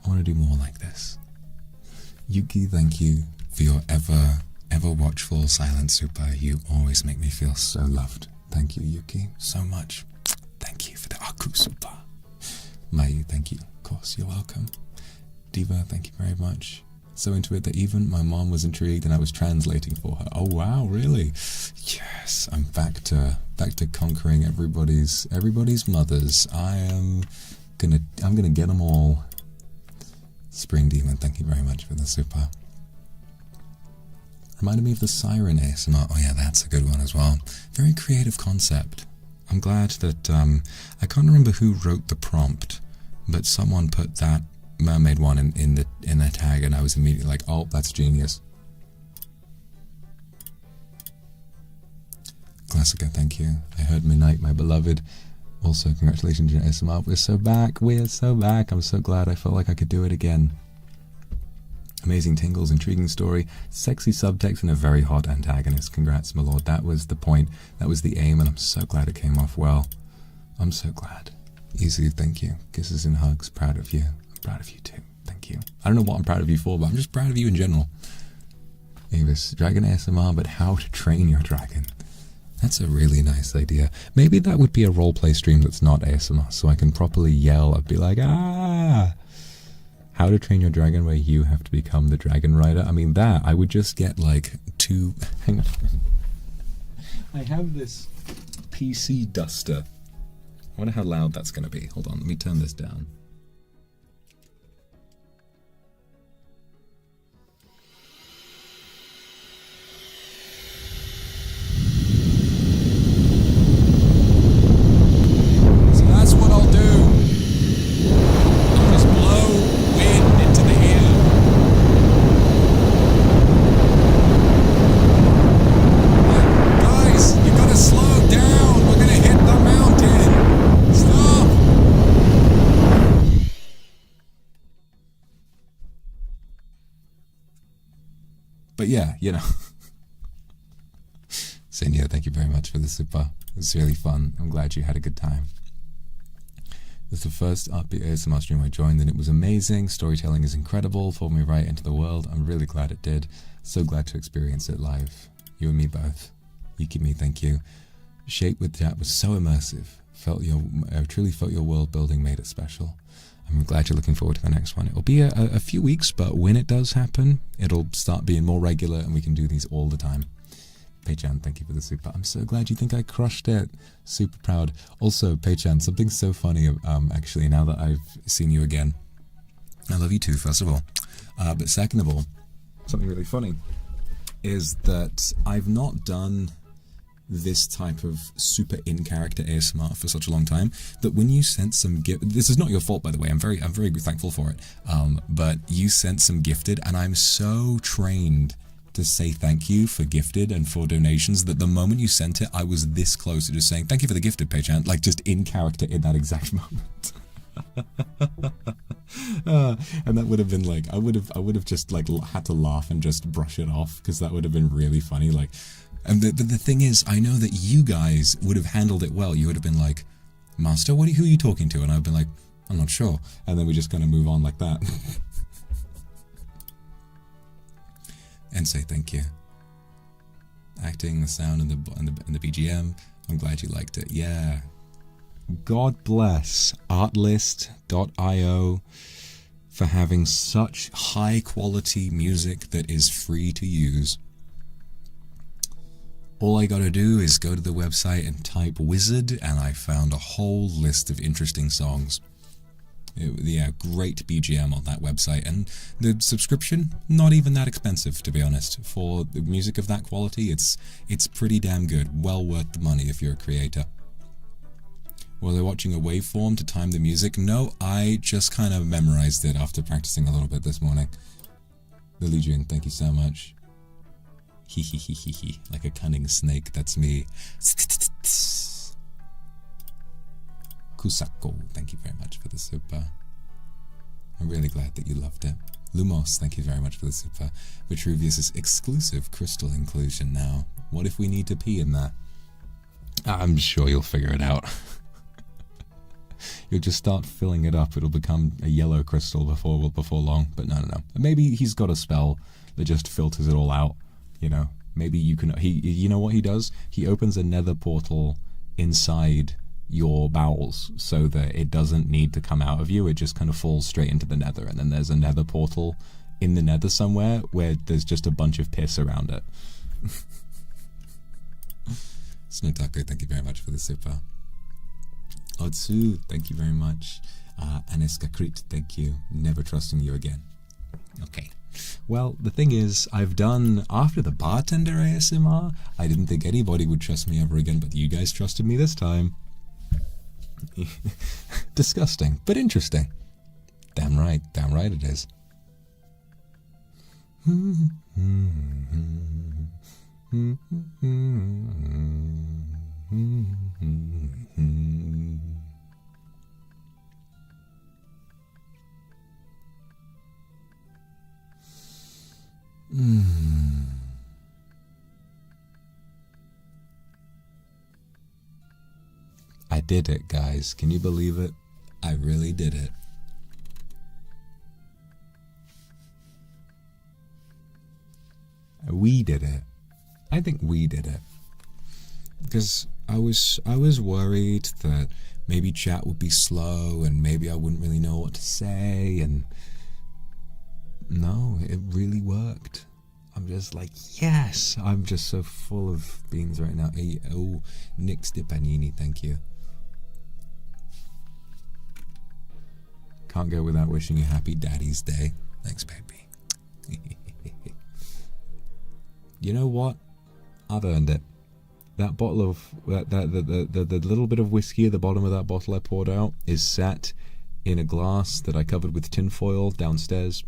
I want to do more like this. Yuki, thank you for your ever watchful silent super. You always make me feel so loved. Thank you, Yuki, so much. Thank you for the Aku super. Mayu, thank you. Of course, you're welcome. Diva, thank you very much. So into it that even my mom was intrigued and I was translating for her. Oh wow, really? Yes, I'm back to conquering everybody's mothers. I'm gonna get them all. Spring Demon, thank you very much for the super. Reminded me of the Siren ASMR. Oh yeah, that's a good one as well. Very creative concept. I'm glad that I can't remember who wrote the prompt, but someone put that mermaid one in the tag, and I was immediately like, oh, that's genius. Classica, thank you. I heard Midnight, my beloved. Also, congratulations on ASMR. We're so back. We're so back. I'm so glad. I felt like I could do it again. Amazing tingles, intriguing story, sexy subtext, and a very hot antagonist. Congrats, my lord. That was the point. That was the aim, and I'm so glad it came off well. I'm so glad. Easy, thank you. Kisses and hugs. Proud of you. I'm proud of you too. Thank you. I don't know what I'm proud of you for, but I'm just proud of you in general. Avis, Dragon ASMR, but how to train your dragon. That's a really nice idea. Maybe that would be a roleplay stream that's not ASMR, so I can properly yell. I'd be like, ah! How to Train Your Dragon, where you have to become the dragon rider. I mean, that, I would just get like two... Hang on. I have this PC duster. I wonder how loud that's going to be. Hold on, let me turn this down. But yeah, you know. Senior, thank you very much for the super. It was really fun. I'm glad you had a good time. It's the first upbeat ASMR stream I joined, and it was amazing. Storytelling is incredible, pulled me right into the world. I'm really glad it did. So glad to experience it live. You and me both. Yukimi, thank you. Shape with Chat was so immersive. I truly felt your world building made it special. I'm glad you're looking forward to the next one. It'll be a few weeks, but when it does happen, it'll start being more regular and we can do these all the time. Pei-chan, thank you for the super. I'm so glad you think I crushed it. Super proud. Also, Pei-chan, something so funny, actually, now that I've seen you again. I love you too, first of all. But second of all, something really funny is that I've not done this type of super in-character ASMR for such a long time that when you sent some this is not your fault, by the way, I'm very thankful for it, but you sent some gifted, and I'm so trained to say thank you for gifted and for donations that the moment you sent it, I was this close to just saying thank you for the gifted, Pei-chan, like just in character in that exact moment. And that would have been like, I would have just like had to laugh and just brush it off, because that would have been really funny. Like, and the thing is, I know that you guys would have handled it well. You would have been like, Master, who are you talking to? And I've been like, I'm not sure. And then we're just going to move on like that. And say thank you. Acting, the sound, and the BGM. I'm glad you liked it. Yeah. God bless Artlist.io for having such high quality music that is free to use. All I gotta do is go to the website and type wizard, and I found a whole list of interesting songs. Yeah, great BGM on that website, and the subscription, not even that expensive, to be honest. For the music of that quality, it's pretty damn good. Well worth the money if you're a creator. Were they watching a waveform to time the music? No, I just kind of memorized it after practicing a little bit this morning. The Legion, thank you so much. Hee, like a cunning snake, that's me. Kusako, thank you very much for the super. I'm really glad that you loved it. Lumos, thank you very much for the super. Vitruvius' exclusive crystal inclusion now. What if we need to pee in there? I'm sure you'll figure it out. You'll just start filling it up. It'll become a yellow crystal before long. But no. Maybe he's got a spell that just filters it all out. You know, maybe you can. You know what he does? He opens a nether portal inside your bowels so that it doesn't need to come out of you. It just kind of falls straight into the nether, and then there's a nether portal in the nether somewhere where there's just a bunch of piss around it. Snowtaku, thank you very much for the super. Otsu, thank you very much. Aniska Krit, thank you. Never trusting you again. Okay. Well, the thing is, I've done, after the bartender ASMR, I didn't think anybody would trust me ever again, but you guys trusted me this time. Disgusting, but interesting. Damn right it is. I did it, guys. Can you believe it? I really did it. We did it. I think we did it. because I was worried that maybe chat would be slow and maybe I wouldn't really know what to say, and no, it really worked. I'm just like, yes! I'm just so full of beans right now. Hey, oh, Nick Stipanini, thank you. Can't go without wishing you happy Daddy's Day. Thanks, baby. You know what? I've earned it. That bottle of the little bit of whiskey at the bottom of that bottle I poured out is sat in a glass that I covered with tinfoil downstairs.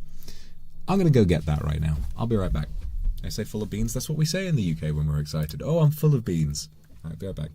I'm gonna go get that right now. I'll be right back. I say full of beans. That's what we say in the UK when we're excited. Oh, I'm full of beans. I'll be right back.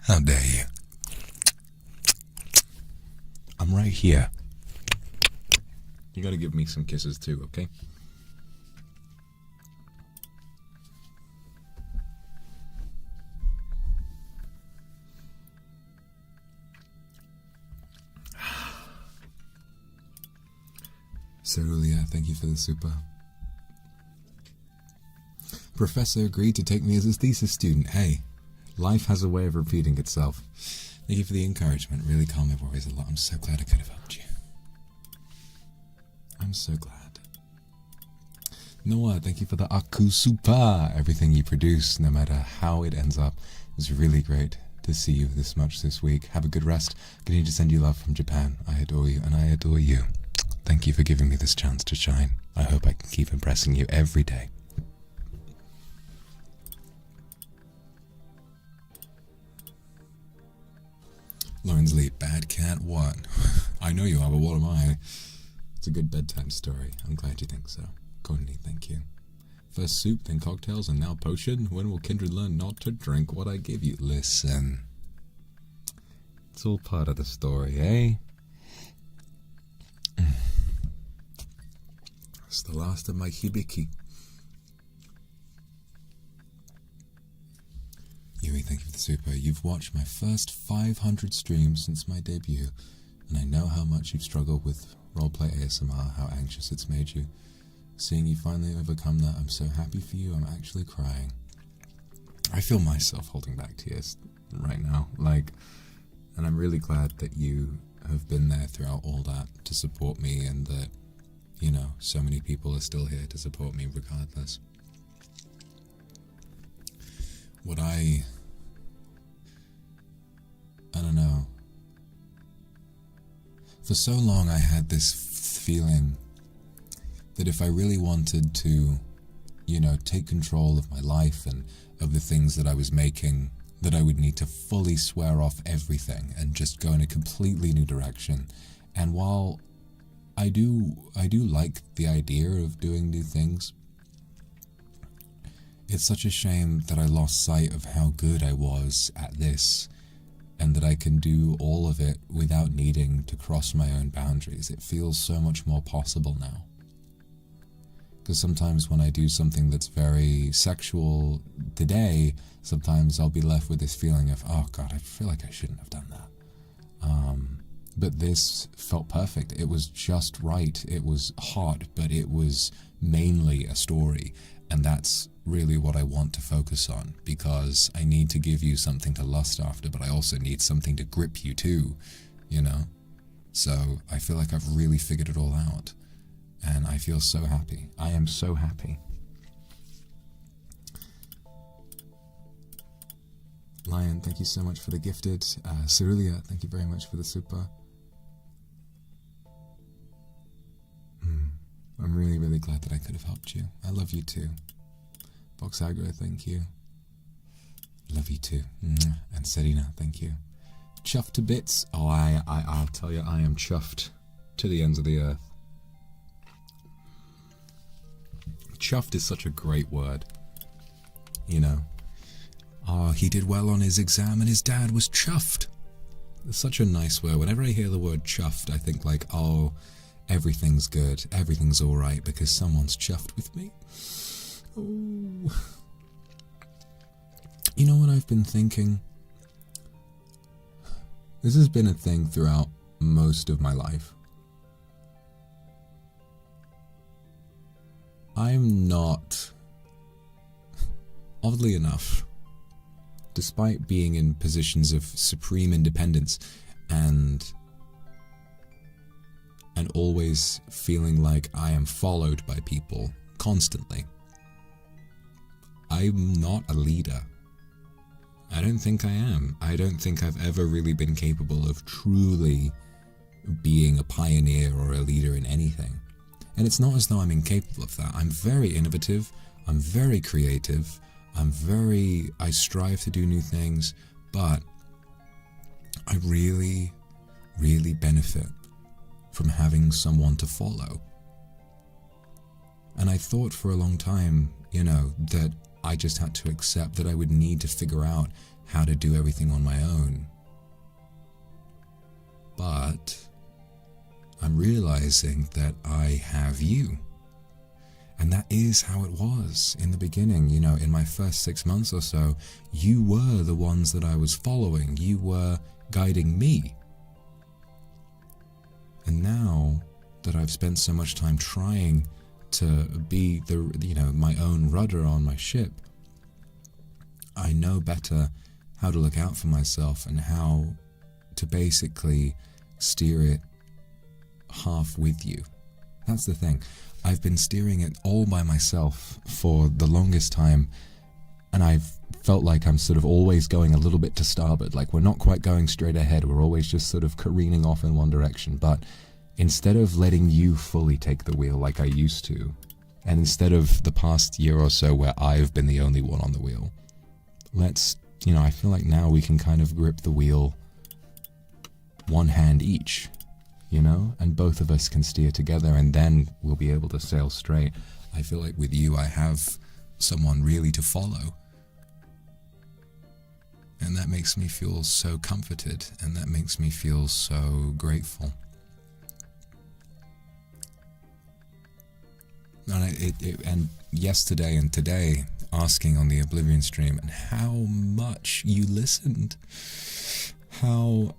How dare you? I'm right here. You gotta give me some kisses too, okay? Cerulia, thank you for the super. Professor agreed to take me as his thesis student. Hey, life has a way of repeating itself. Thank you for the encouragement. Really calmed my worries a lot. I'm so glad I could have helped you. I'm so glad. Noah, thank you for the Aku Super. Everything you produce, no matter how it ends up, is really great to see you this much this week. Have a good rest. Continue to send you love from Japan. I adore you, and I adore you. Thank you for giving me this chance to shine. I hope I can keep impressing you every day. Lauren's late. Bad cat, what? I know you are, but what am I? It's a good bedtime story. I'm glad you think so. Courtney, thank you. First soup, then cocktails, and now potion? When will Kindred learn not to drink what I give you? Listen. It's all part of the story, eh? It's the last of my hibiki. Yui, thank you for the super. You've watched my first 500 streams since my debut, and I know how much you've struggled with roleplay ASMR, how anxious it's made you. Seeing you finally overcome that, I'm so happy for you, I'm actually crying. I feel myself holding back tears right now, and I'm really glad that you have been there throughout all that to support me, and that, you know, so many people are still here to support me regardless. What I don't know. For so long I had this feeling that if I really wanted to, you know, take control of my life and of the things that I was making, that I would need to fully swear off everything and just go in a completely new direction. And while I do like the idea of doing new things, it's such a shame that I lost sight of how good I was at this, and that I can do all of it without needing to cross my own boundaries. It feels so much more possible now. Because sometimes when I do something that's very sexual today, sometimes I'll be left with this feeling of, oh God, I feel like I shouldn't have done that. But this felt perfect. It was just right. It was hot, but it was mainly a story. And that's really what I want to focus on, because I need to give you something to lust after, but I also need something to grip you too, you know? So I feel like I've really figured it all out, and I feel so happy. I am so happy. Lion, thank you so much for the gifted. Cerulia, thank you very much for the super. I'm really, really glad that I could have helped you. I love you too. Vox Akuma, thank you. Love you too. And Serena, thank you. Chuffed to bits. Oh, I'll tell you, I am chuffed to the ends of the earth. Chuffed is such a great word. You know. Oh, he did well on his exam and his dad was chuffed. It's such a nice word. Whenever I hear the word chuffed, I think like, oh, everything's good, everything's alright because someone's chuffed with me. Oh. You know what I've been thinking? This has been a thing throughout most of my life. I'm not, oddly enough, despite being in positions of supreme independence and always feeling like I am followed by people constantly, I'm not a leader. I don't think I am. I don't think I've ever really been capable of truly being a pioneer or a leader in anything. And it's not as though I'm incapable of that. I'm very innovative. I'm very creative. I strive to do new things, but I really, really benefit from having someone to follow. And I thought for a long time, you know, that I just had to accept that I would need to figure out how to do everything on my own. But I'm realizing that I have you. And that is how it was in the beginning. You know, in my first 6 months or so, you were the ones that I was following. You were guiding me. And now that I've spent so much time trying to be my own rudder on my ship, I know better how to look out for myself and how to basically steer it half with you. That's the thing. I've been steering it all by myself for the longest time, and I've felt like I'm sort of always going a little bit to starboard, like we're not quite going straight ahead, we're always just sort of careening off in one direction. But instead of letting you fully take the wheel like I used to, and instead of the past year or so where I've been the only one on the wheel, I feel like now we can kind of grip the wheel one hand each, you know, and both of us can steer together, and then we'll be able to sail straight. I feel like with you I have someone really to follow, and that makes me feel so comforted, and that makes me feel so grateful. And yesterday and today, asking on the Oblivion stream, and how much you listened, how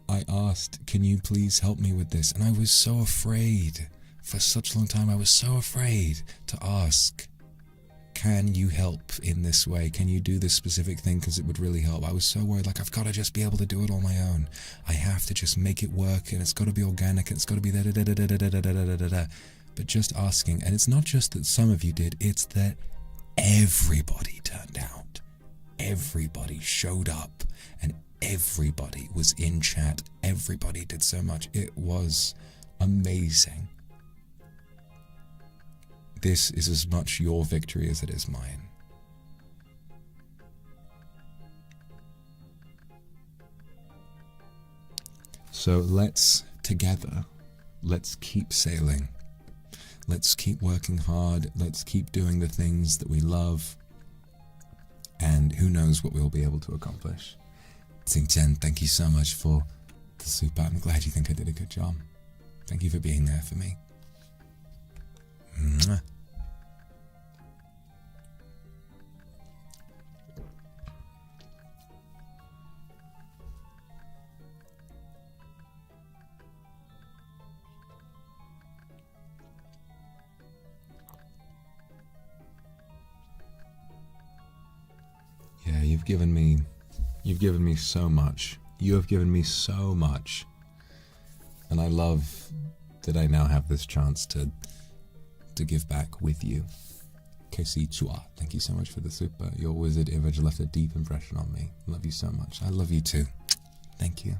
I asked, can you please help me with this? And I was so afraid. For such a long time, I was so afraid to ask, can you help in this way? Can you do this specific thing? Because it would really help. I was so worried, like, I've got to just be able to do it on my own. I have to just make it work, and it's got to be organic, and it's got to be da-da-da-da-da-da-da-da-da-da. But just asking, and it's not just that some of you did, it's that everybody turned out. Everybody showed up, and everybody was in chat. Everybody did so much. It was amazing. This is as much your victory as it is mine. So let's keep sailing. Let's keep working hard. Let's keep doing the things that we love. And who knows what we'll be able to accomplish. Tsing Chen, thank you so much for the super. I'm glad you think I did a good job. Thank you for being there for me. Mwah. you've given me so much. You have given me so much. And I love that I now have this chance to give back with you. Kesi Chua, thank you so much for the super. Your wizard image left a deep impression on me. Love you so much. I love you too. Thank you.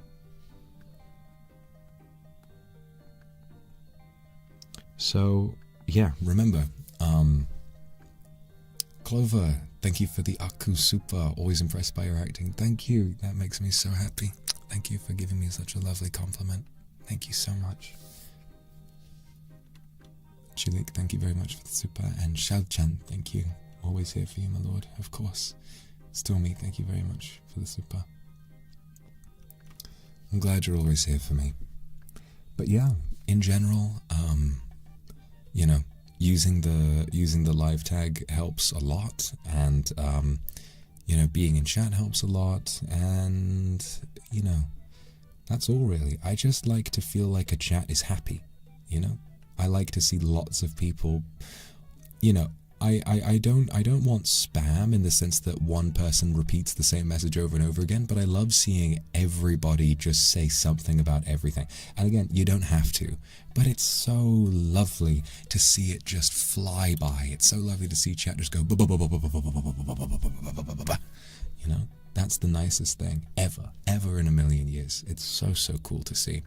So, yeah, remember, Clover, thank you for the Aku super. Always impressed by your acting. Thank you. That makes me so happy. Thank you for giving me such a lovely compliment. Thank you so much. Chilik, thank you very much for the super. And Shao-chan, thank you. Always here for you, my lord, of course. Stormy, thank you very much for the super. I'm glad you're always here for me. But yeah, in general, you know, using the live tag helps a lot, and you know, being in chat helps a lot, and you know, that's all really. I just like to feel like a chat is happy, you know. I like to see lots of people, you know. I don't want spam in the sense that one person repeats the same message over and over again, but I love seeing everybody just say something about everything. And again, you don't have to, but it's so lovely to see it just fly by. It's so lovely to see chat just go, you know, that's the nicest thing ever in a million years. It's so cool to see.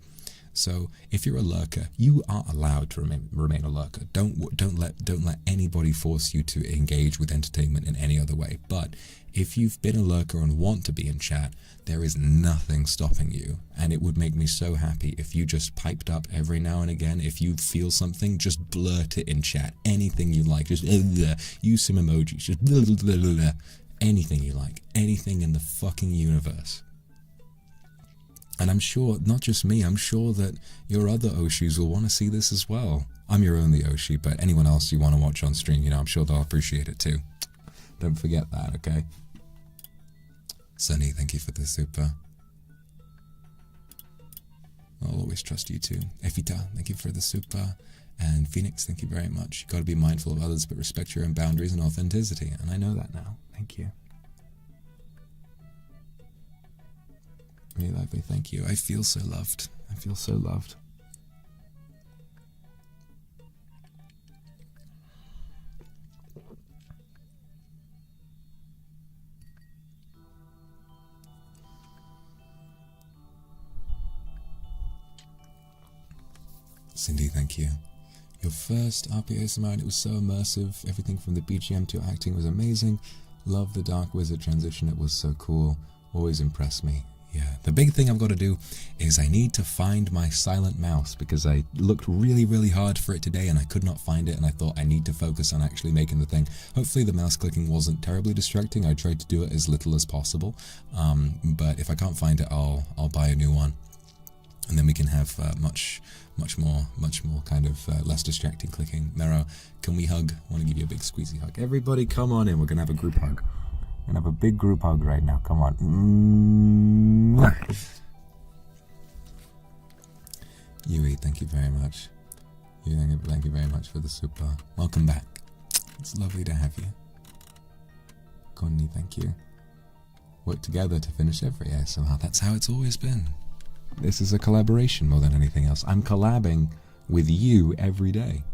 So if you're a lurker, you are allowed to remain a lurker. Don't let anybody force you to engage with entertainment in any other way. But if you've been a lurker and want to be in chat, there is nothing stopping you. And it would make me so happy if you just piped up every now and again. If you feel something, just blurt it in chat. Anything you like, just use some emojis, just anything you like, anything in the fucking universe. And I'm sure, not just me, I'm sure that your other Oshis will want to see this as well. I'm your only Oshi, but anyone else you want to watch on stream, you know, I'm sure they'll appreciate it too. Don't forget that, okay? Sunny, thank you for the super. I'll always trust you too. Efita, thank you for the super. And Phoenix, thank you very much. You've got to be mindful of others, but respect your own boundaries and authenticity. And I know that now. Thank you. Really lovely, thank you. I feel so loved. I feel so loved. Cindy, thank you. Your first RPASMR, and it was so immersive. Everything from the BGM to acting was amazing. Love the Dark Wizard transition, it was so cool. Always impressed me. Yeah, the big thing I've got to do is I need to find my silent mouse, because I looked really hard for it today and I could not find it, and I thought I need to focus on actually making the thing. Hopefully the mouse clicking wasn't terribly distracting. I tried to do it as little as possible, but if I can't find it, I'll buy a new one, and then we can have much more kind of less distracting clicking. Mero, can we hug? I want to give you a big squeezy hug. Everybody come on in, we're gonna have a group hug. We're gonna have a big group hug right now. Come on. Yui, thank you very much. Thank you very much for the super. Welcome back. It's lovely to have you. Connie, thank you. Work together to finish every ASMR. That's how it's always been. This is a collaboration more than anything else. I'm collabing with you every day.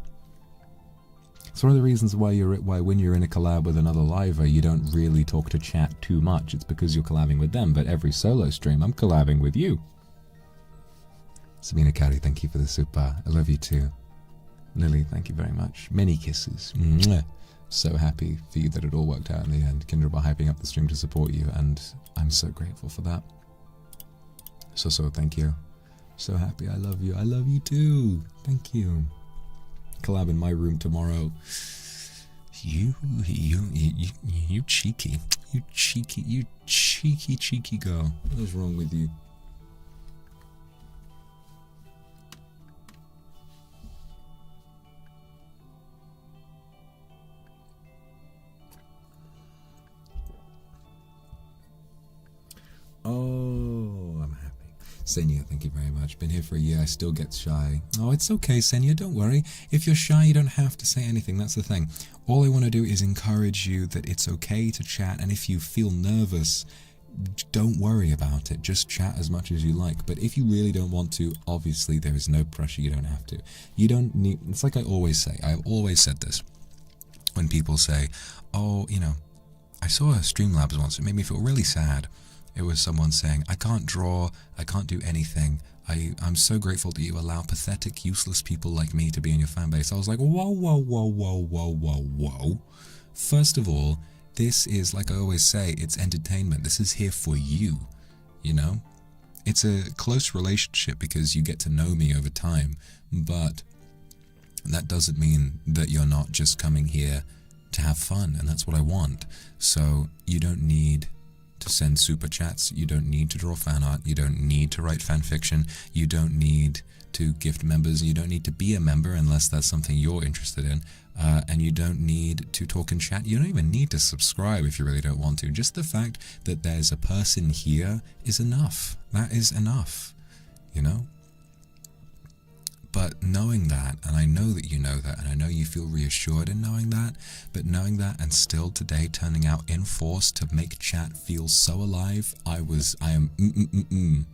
It's one of the reasons why when you're in a collab with another liver, you don't really talk to chat too much. It's because you're collabing with them. But every solo stream, I'm collabing with you. Sabina Kari, thank you for the super. I love you too. Lily, thank you very much. Many kisses. Mwah. So happy for you that it all worked out in the end. Kindred were hyping up the stream to support you, and I'm so grateful for that. So thank you. So happy. I love you. I love you too. Thank you. Collab in my room tomorrow. You cheeky. You cheeky girl. What is wrong with you? Oh, I'm happy. Senya, thank you very much. Been here for a year, I still get shy. Oh, it's okay, Senya, don't worry. If you're shy, you don't have to say anything, that's the thing. All I want to do is encourage you that it's okay to chat, and if you feel nervous, don't worry about it. Just chat as much as you like. But if you really don't want to, obviously there is no pressure, you don't have to. You don't need, it's like I always say, I've always said this. When people say, oh, you know, I saw a Streamlabs once, it made me feel really sad. It was someone saying, I can't draw, I can't do anything. I'm so grateful that you allow pathetic, useless people like me to be in your fan base. I was like, whoa, whoa, whoa, whoa, whoa, whoa, whoa. First of all, this is, like I always say, it's entertainment. This is here for you, you know? It's a close relationship because you get to know me over time, but that doesn't mean that you're not just coming here to have fun, and that's what I want. So you don't need to send super chats, you don't need to draw fan art, you don't need to write fan fiction, you don't need to gift members, you don't need to be a member unless that's something you're interested in, and you don't need to talk in chat, you don't even need to subscribe if you really don't want to. Just the fact that there's a person here is enough. That is enough, you know? But knowing that, and I know that you know that, and I know you feel reassured in knowing that, but knowing that and still today turning out in force to make chat feel so alive, I am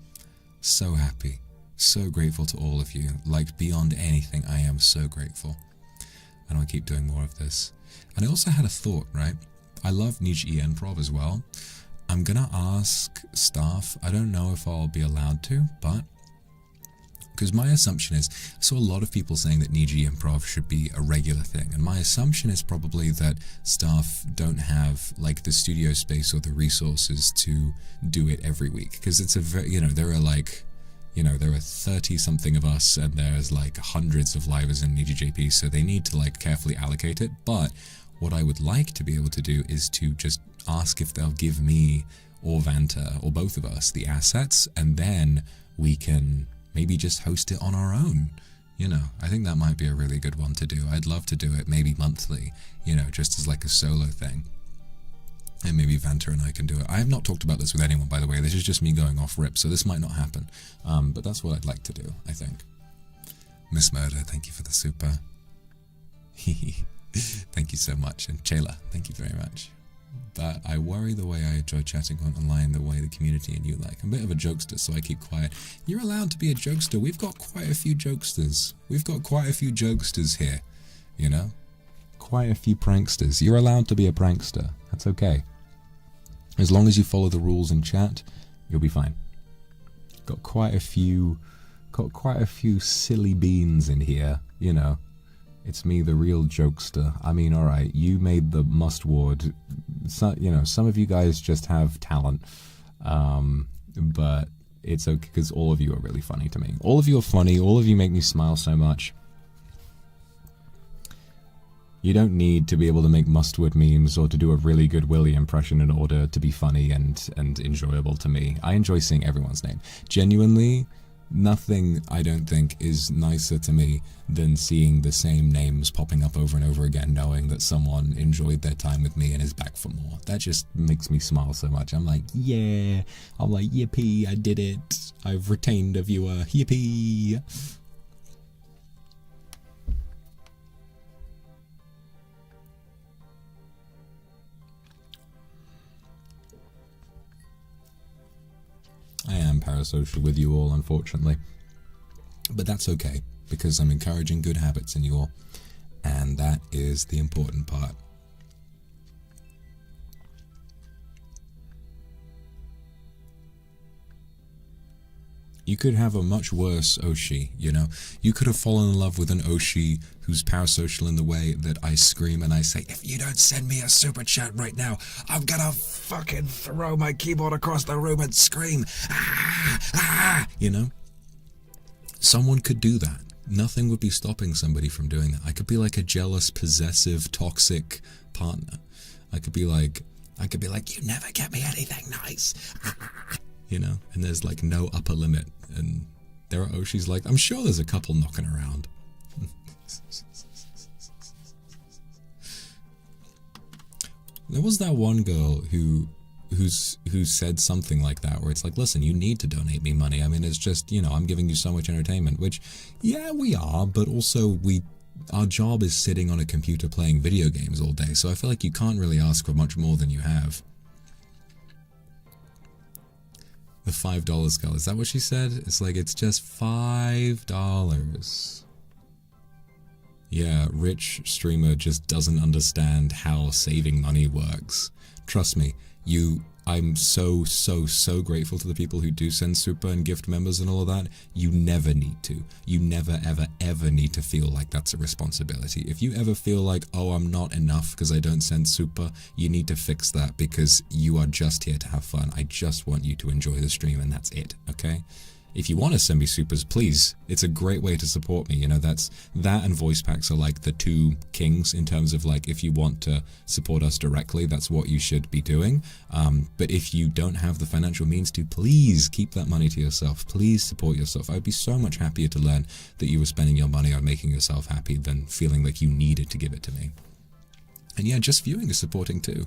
so happy, so grateful to all of you. Like beyond anything, I am so grateful. And I'll keep doing more of this. And I also had a thought, right? I love NIJISANJI Improv as well. I'm gonna ask staff, I don't know if I'll be allowed to, but because my assumption is, I saw a lot of people saying that NIJISANJI Improv should be a regular thing, and my assumption is probably that staff don't have like the studio space or the resources to do it every week, because it's a very, you know, there are like, you know, there are 30 something of us and there's like hundreds of livers in NIJIJP, so they need to like carefully allocate it. But what I would like to be able to do is to just ask if they'll give me or Vanta or both of us the assets, and then we can maybe just host it on our own. You know, I think that might be a really good one to do. I'd love to do it maybe monthly, you know, just as like a solo thing. And maybe Vanta and I can do it. I have not talked about this with anyone, by the way. This is just me going off rip, so this might not happen. But that's what I'd like to do, I think. Miss Murder, thank you for the super. Thank you so much. And Chayla, thank you very much. But I worry the way I enjoy chatting online, the way the community and you like. I'm a bit of a jokester, so I keep quiet. You're allowed to be a jokester. We've got quite a few jokesters. We've got quite a few jokesters here, you know? Quite a few pranksters. You're allowed to be a prankster. That's okay. As long as you follow the rules in chat, you'll be fine. Got quite a few silly beans in here, you know. It's me, the real jokester. I mean, alright, you made the mustward. So, you know, some of you guys just have talent. But it's okay, because all of you are really funny to me. All of you are funny, all of you make me smile so much. You don't need to be able to make mustward memes or to do a really good Willy impression in order to be funny and enjoyable to me. I enjoy seeing everyone's name. Genuinely, nothing, I don't think, is nicer to me than seeing the same names popping up over and over again, knowing that someone enjoyed their time with me and is back for more. That just makes me smile so much. I'm like, yeah. I'm like, yippee, I did it. I've retained a viewer. Yippee. I am parasocial with you all, unfortunately. But that's okay, because I'm encouraging good habits in you all, and that is the important part. You could have a much worse Oshi, you know? You could have fallen in love with an Oshi who's parasocial in the way that I scream and I say, if you don't send me a super chat right now, I'm gonna fucking throw my keyboard across the room and scream, ah, ah, you know? Someone could do that. Nothing would be stopping somebody from doing that. I could be like a jealous, possessive, toxic partner. I could be like, you never get me anything nice. You know, and there's like no upper limit, and there are Oshis like, I'm sure there's a couple knocking around. There was that one girl who who said something like that, where it's like, listen, you need to donate me money. I mean, it's just, you know, I'm giving you so much entertainment, which, yeah, we are, but also our job is sitting on a computer playing video games all day, so I feel like you can't really ask for much more than you have. The $5 skull, is that what she said? It's like, it's just $5. Yeah, rich streamer just doesn't understand how saving money works. Trust me, I'm so grateful to the people who do send super and gift members and all of that. You never need to. You never, ever need to feel like that's a responsibility. If you ever feel like, oh, I'm not enough because I don't send super, you need to fix that, because you are just here to have fun. I just want you to enjoy the stream, and that's it, okay? If you want to send me supers, please. It's a great way to support me. You know, that and voice packs are like the two kings in terms of, like, if you want to support us directly, that's what you should be doing. But if you don't have the financial means to, please keep that money to yourself. Please support yourself. I'd be so much happier to learn that you were spending your money on making yourself happy than feeling like you needed to give it to me. And yeah, just viewing is supporting too.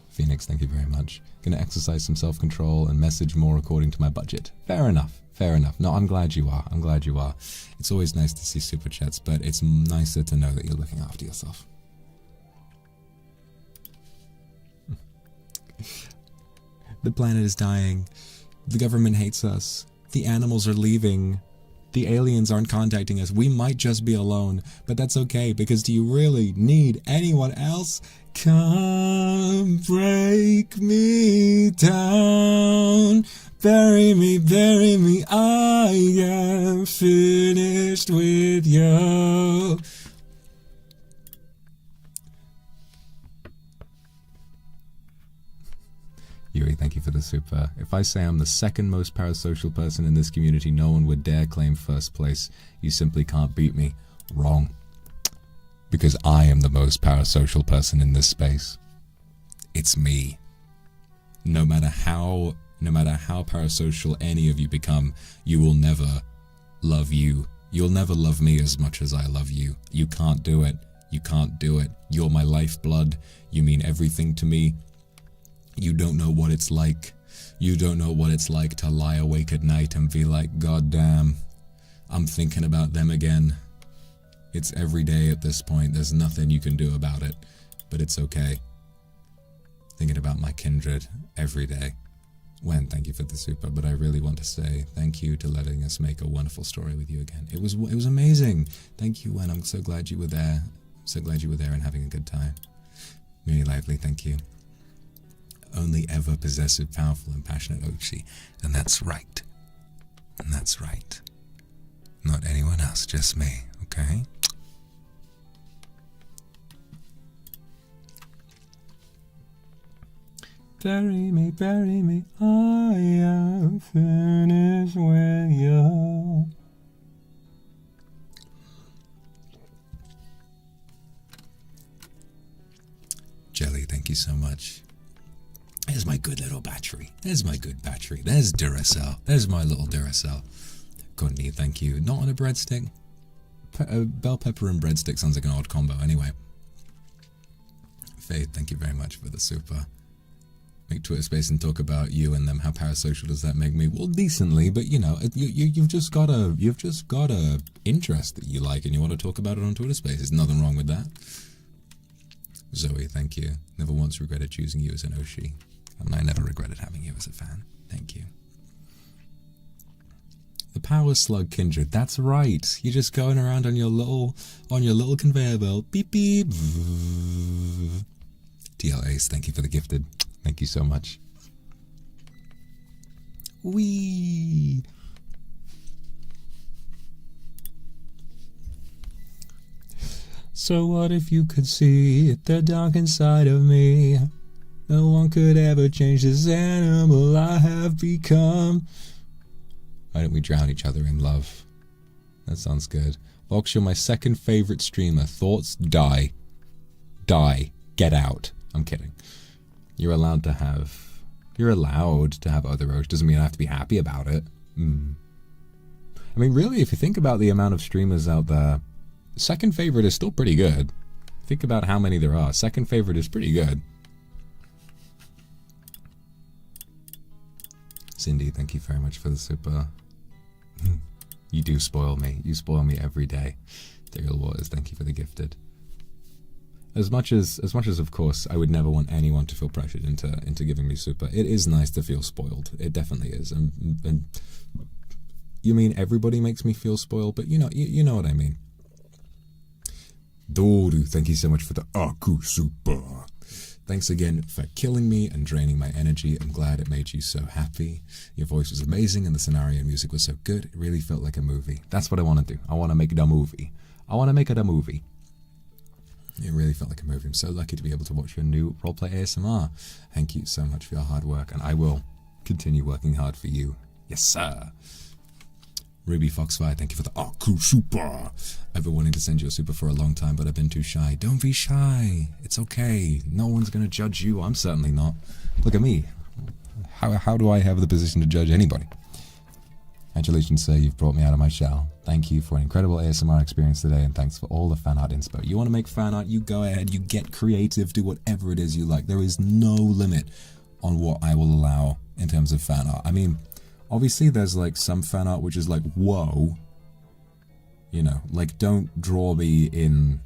Phoenix, thank you very much. Gonna exercise some self-control and message more according to my budget. Fair enough, fair enough. No, I'm glad you are. I'm glad you are. It's always nice to see super chats, but it's nicer to know that you're looking after yourself. The planet is dying. The government hates us. The animals are leaving. The aliens aren't contacting us. We might just be alone, but that's okay, because do you really need anyone else? Come break me down. Bury me, I am finished with you. Yuri, thank you for the super. If I say I'm the second most parasocial person in this community, no one would dare claim first place. You simply can't beat me. Wrong. Because I am the most parasocial person in this space. It's me. No matter how parasocial any of you become, you will never love you. You'll never love me as much as I love you. You can't do it. You can't do it. You're my lifeblood. You mean everything to me. You don't know what it's like. You don't know what it's like to lie awake at night and be like, God damn, I'm thinking about them again. It's every day at this point. There's nothing you can do about it, but it's okay. Thinking about my kindred every day. Wen, thank you for the super, but I really want to say thank you to letting us make a wonderful story with you again. It was amazing. Thank you, Wen. I'm so glad you were there. I'm so glad you were there and having a good time. Really lively, thank you. Only ever possessive, powerful, and passionate Ochi. And that's right. And that's right. Not anyone else, just me, okay? Bury me, I am finished with you. Jelly, thank you so much. There's my good little battery. There's my good battery. There's Duracell. There's my little Duracell. Courtney, thank you. Not on a breadstick. Bell pepper and breadstick sounds like an odd combo anyway. Faith, thank you very much for the super. Make Twitter space and talk about you and them. How parasocial does that make me? Well, decently, but you know, you've just got a interest that you like and you want to talk about it on Twitter space. There's nothing wrong with that. Zoe, thank you. Never once regretted choosing you as an Oshi. And I never regretted having you as a fan. Thank you. The Power Slug Kindred, that's right. You're just going around on your little conveyor belt. Beep beep. TL Ace, thank you for the gifted. Thank you so much. Wee. So what if you could see the dark inside of me? No one could ever change this animal I have become. Why don't we drown each other in love? That sounds good. Vox, you're my second favorite streamer. Thoughts? Die. Die. Get out. I'm kidding. You're allowed to have other Osh. Doesn't mean I have to be happy about it. I mean, really, if you think about the amount of streamers out there, second favorite is still pretty good. think about how many there are. Second favorite is pretty good. Cindy, thank you very much for the super. You do spoil me. You spoil me every day. Dariel Waters, thank you for the gifted. As much as of course I would never want anyone to feel pressured into giving me super. It is nice to feel spoiled. It definitely is. And you mean everybody makes me feel spoiled, but you know what I mean. Doru, thank you so much for the Aku super. Thanks again for killing me and draining my energy. I'm glad it made you so happy. Your voice was amazing and the scenario and music was so good. It really felt like a movie. That's what I want to do. I want to make it a movie. I want to make it a movie. It really felt like a movie. I'm so lucky to be able to watch your new roleplay ASMR. Thank you so much for your hard work, and I will continue working hard for you. Yes, sir. Ruby Foxfire, thank you for the Aku super. I've been wanting to send you a super for a long time, but I've been too shy. Don't be shy. It's okay. No one's going to judge you. I'm certainly not. Look at me. How do I have the position to judge anybody? Congratulations, sir. You've brought me out of my shell. Thank you for an incredible ASMR experience today, and thanks for all the fan art inspo. You want to make fan art? You go ahead. You get creative. Do whatever it is you like. There is no limit on what I will allow in terms of fan art. I mean, obviously there's like some fan art which is like, whoa. You know, like don't draw me in,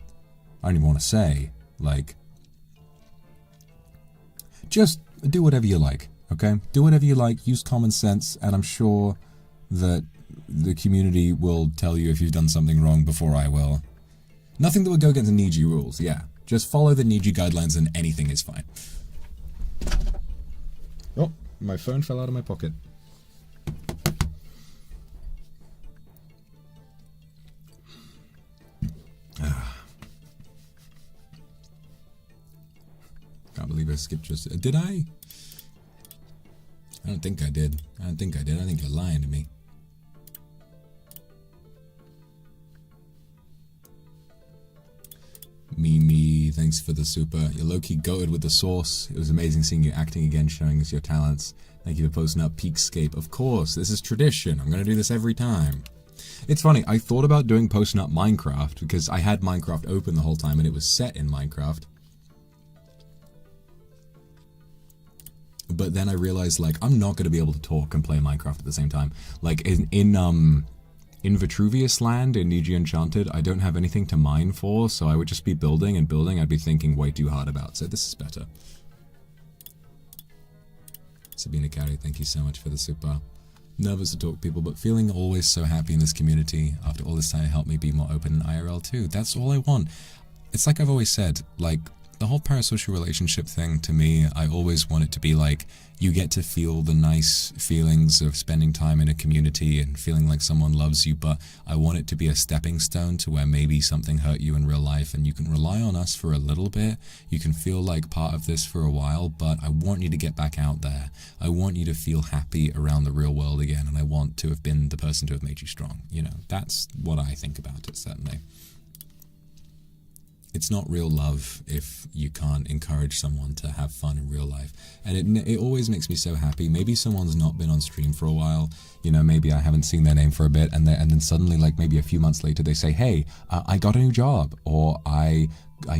I don't even want to say, like, just do whatever you like, okay? Do whatever you like, use common sense, and I'm sure that the community will tell you if you've done something wrong before I will. Nothing that would go against the NIJI rules, yeah. Just follow the NIJI guidelines and anything is fine. Oh, my phone fell out of my pocket. Can't believe I skipped just... Did I? I don't think I did. I think you're lying to me. Mimi, thanks for the super. You're low-key goated with the sauce. It was amazing seeing you acting again, showing us your talents. Thank you for posting up Peakscape. Of course, this is tradition. I'm going to do this every time. It's funny, I thought about doing posting up Minecraft because I had Minecraft open the whole time and it was set in Minecraft. But then I realized, like, I'm not going to be able to talk and play Minecraft at the same time. Like, in Vitruvius Land, in NIJI Enchanted, I don't have anything to mine for, so I would just be building and building. I'd be thinking way too hard about, so this is better. Sabina Carey, thank you so much for the super. Nervous to talk to people, but feeling always so happy in this community. After all this time, helped me be more open in IRL too. That's all I want. It's like I've always said, like, the whole parasocial relationship thing, to me, I always want it to be like, you get to feel the nice feelings of spending time in a community and feeling like someone loves you, but I want it to be a stepping stone to where maybe something hurt you in real life and you can rely on us for a little bit. You can feel like part of this for a while, but I want you to get back out there. I want you to feel happy around the real world again, and I want to have been the person to have made you strong. You know, that's what I think about it, certainly. It's not real love if you can't encourage someone to have fun in real life. And it always makes me so happy. Maybe someone's not been on stream for a while. You know, maybe I haven't seen their name for a bit. And then suddenly, like maybe a few months later, they say, hey, I got a new job. Or I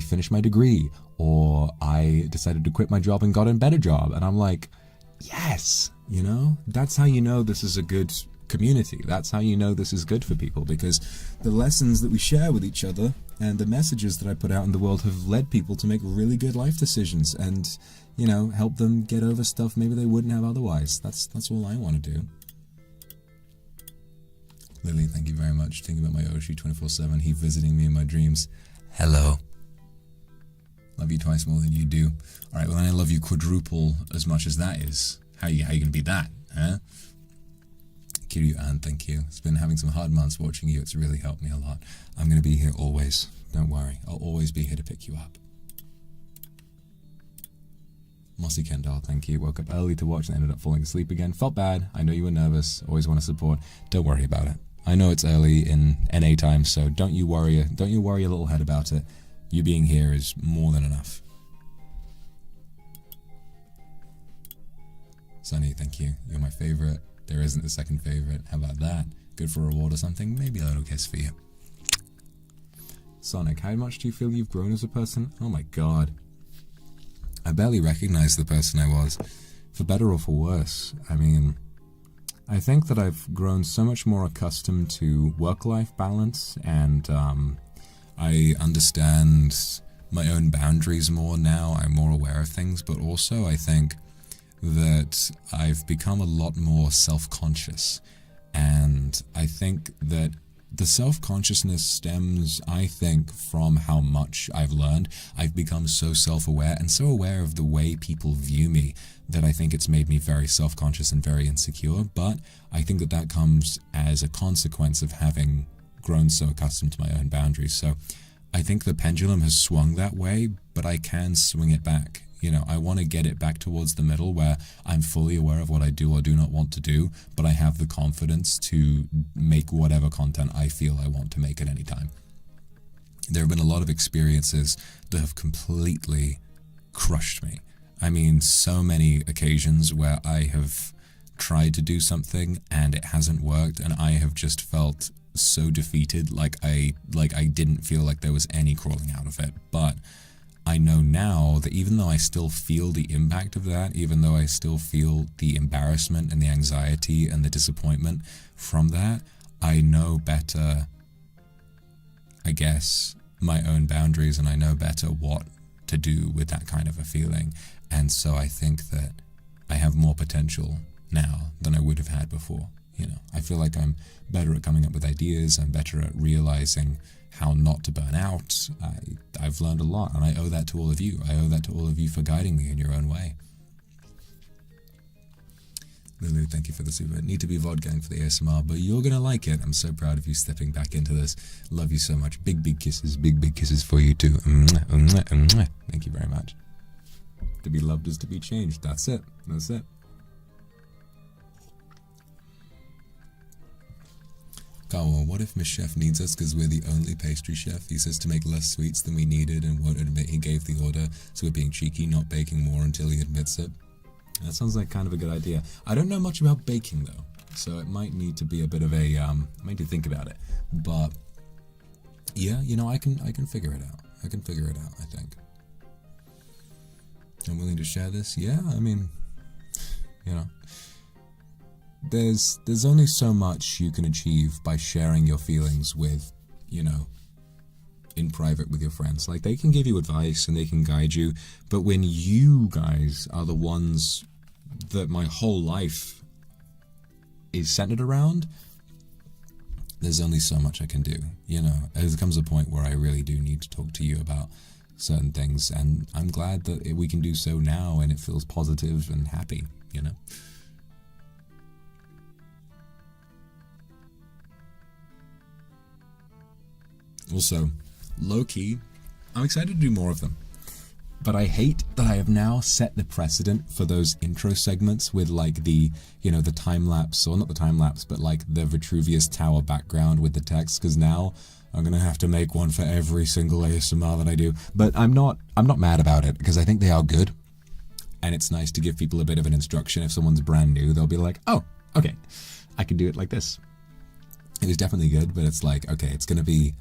finished my degree. Or I decided to quit my job and got a better job. And I'm like, yes, you know, that's how you know this is a good community. That's how you know this is good for people, because the lessons that we share with each other and the messages that I put out in the world have led people to make really good life decisions and, you know, help them get over stuff maybe they wouldn't have otherwise. That's all I want to do. Lily, thank you very much. Thinking about my Oshi 24/7. He visiting me in my dreams. Hello. Love you twice more than you do. All right, well, then I love you quadruple as much as that is. How you gonna be that, huh? Kiryu Ann, thank you. It's been having some hard months watching you. It's really helped me a lot. I'm going to be here always. Don't worry. I'll always be here to pick you up. Mossy Kendall, thank you. Woke up early to watch and ended up falling asleep again. Felt bad. I know you were nervous. Always want to support. Don't worry about it. I know it's early in NA time, so don't you worry a little head about it. You being here is more than enough. Sunny, thank you. You're my favorite. There isn't a second favorite. How about that? Good for a reward or something? Maybe a little kiss for you. Sonic, how much do you feel you've grown as a person? Oh my god. I barely recognize the person I was, for better or for worse. I mean, I think that I've grown so much more accustomed to work-life balance, and I understand my own boundaries more now. I'm more aware of things, but also I think that I've become a lot more self-conscious, and I think that the self-consciousness stems, I think, from how much I've learned. I've become so self-aware and so aware of the way people view me that I think it's made me very self-conscious and very insecure, but I think that that comes as a consequence of having grown so accustomed to my own boundaries. So I think the pendulum has swung that way, but I can swing it back. You know, I want to get it back towards the middle where I'm fully aware of what I do or do not want to do, but I have the confidence to make whatever content I feel I want to make at any time. There have been a lot of experiences that have completely crushed me. I mean, so many occasions where I have tried to do something and it hasn't worked, and I have just felt so defeated, like I didn't feel like there was any crawling out of it. But I know now that even though I still feel the impact of that, even though I still feel the embarrassment and the anxiety and the disappointment from that, I know better, I guess, my own boundaries, and I know better what to do with that kind of a feeling. And so I think that I have more potential now than I would have had before. You know, I feel like I'm better at coming up with ideas. I'm better at realizing how not to burn out. I've learned a lot, and I owe that to all of you. I owe that to all of you for guiding me in your own way. Lulu, thank you for the super. Need to be vodgang for the ASMR, but you're gonna like it. I'm so proud of you stepping back into this. Love you so much. Big, big kisses for you too. Thank you very much. To be loved is to be changed. That's it. That's it. Carl, what if Miss Chef needs us because we're the only pastry chef? He says to make less sweets than we needed and won't admit he gave the order, so we're being cheeky, not baking more until he admits it. That sounds like kind of a good idea. I don't know much about baking though, so it might need to be a bit of a, I might need to think about it. But yeah, you know, I can figure it out. I can figure it out, I think. I'm willing to share this? Yeah, I mean, you know. There's only so much you can achieve by sharing your feelings with, you know, in private with your friends. Like, they can give you advice and they can guide you, but when you guys are the ones that my whole life is centered around, there's only so much I can do, you know. There comes a point where I really do need to talk to you about certain things, and I'm glad that we can do so now and it feels positive and happy, you know. Also, low-key, I'm excited to do more of them. But I hate that I have now set the precedent for those intro segments with, like, the, you know, the time-lapse, or not the time-lapse, but, like, the Vitruvius Tower background with the text, because now I'm going to have to make one for every single ASMR that I do. But I'm not mad about it, because I think they are good. And it's nice to give people a bit of an instruction. If someone's brand new, they'll be like, oh, okay, I can do it like this. It was definitely good, but it's like, okay, it's going to be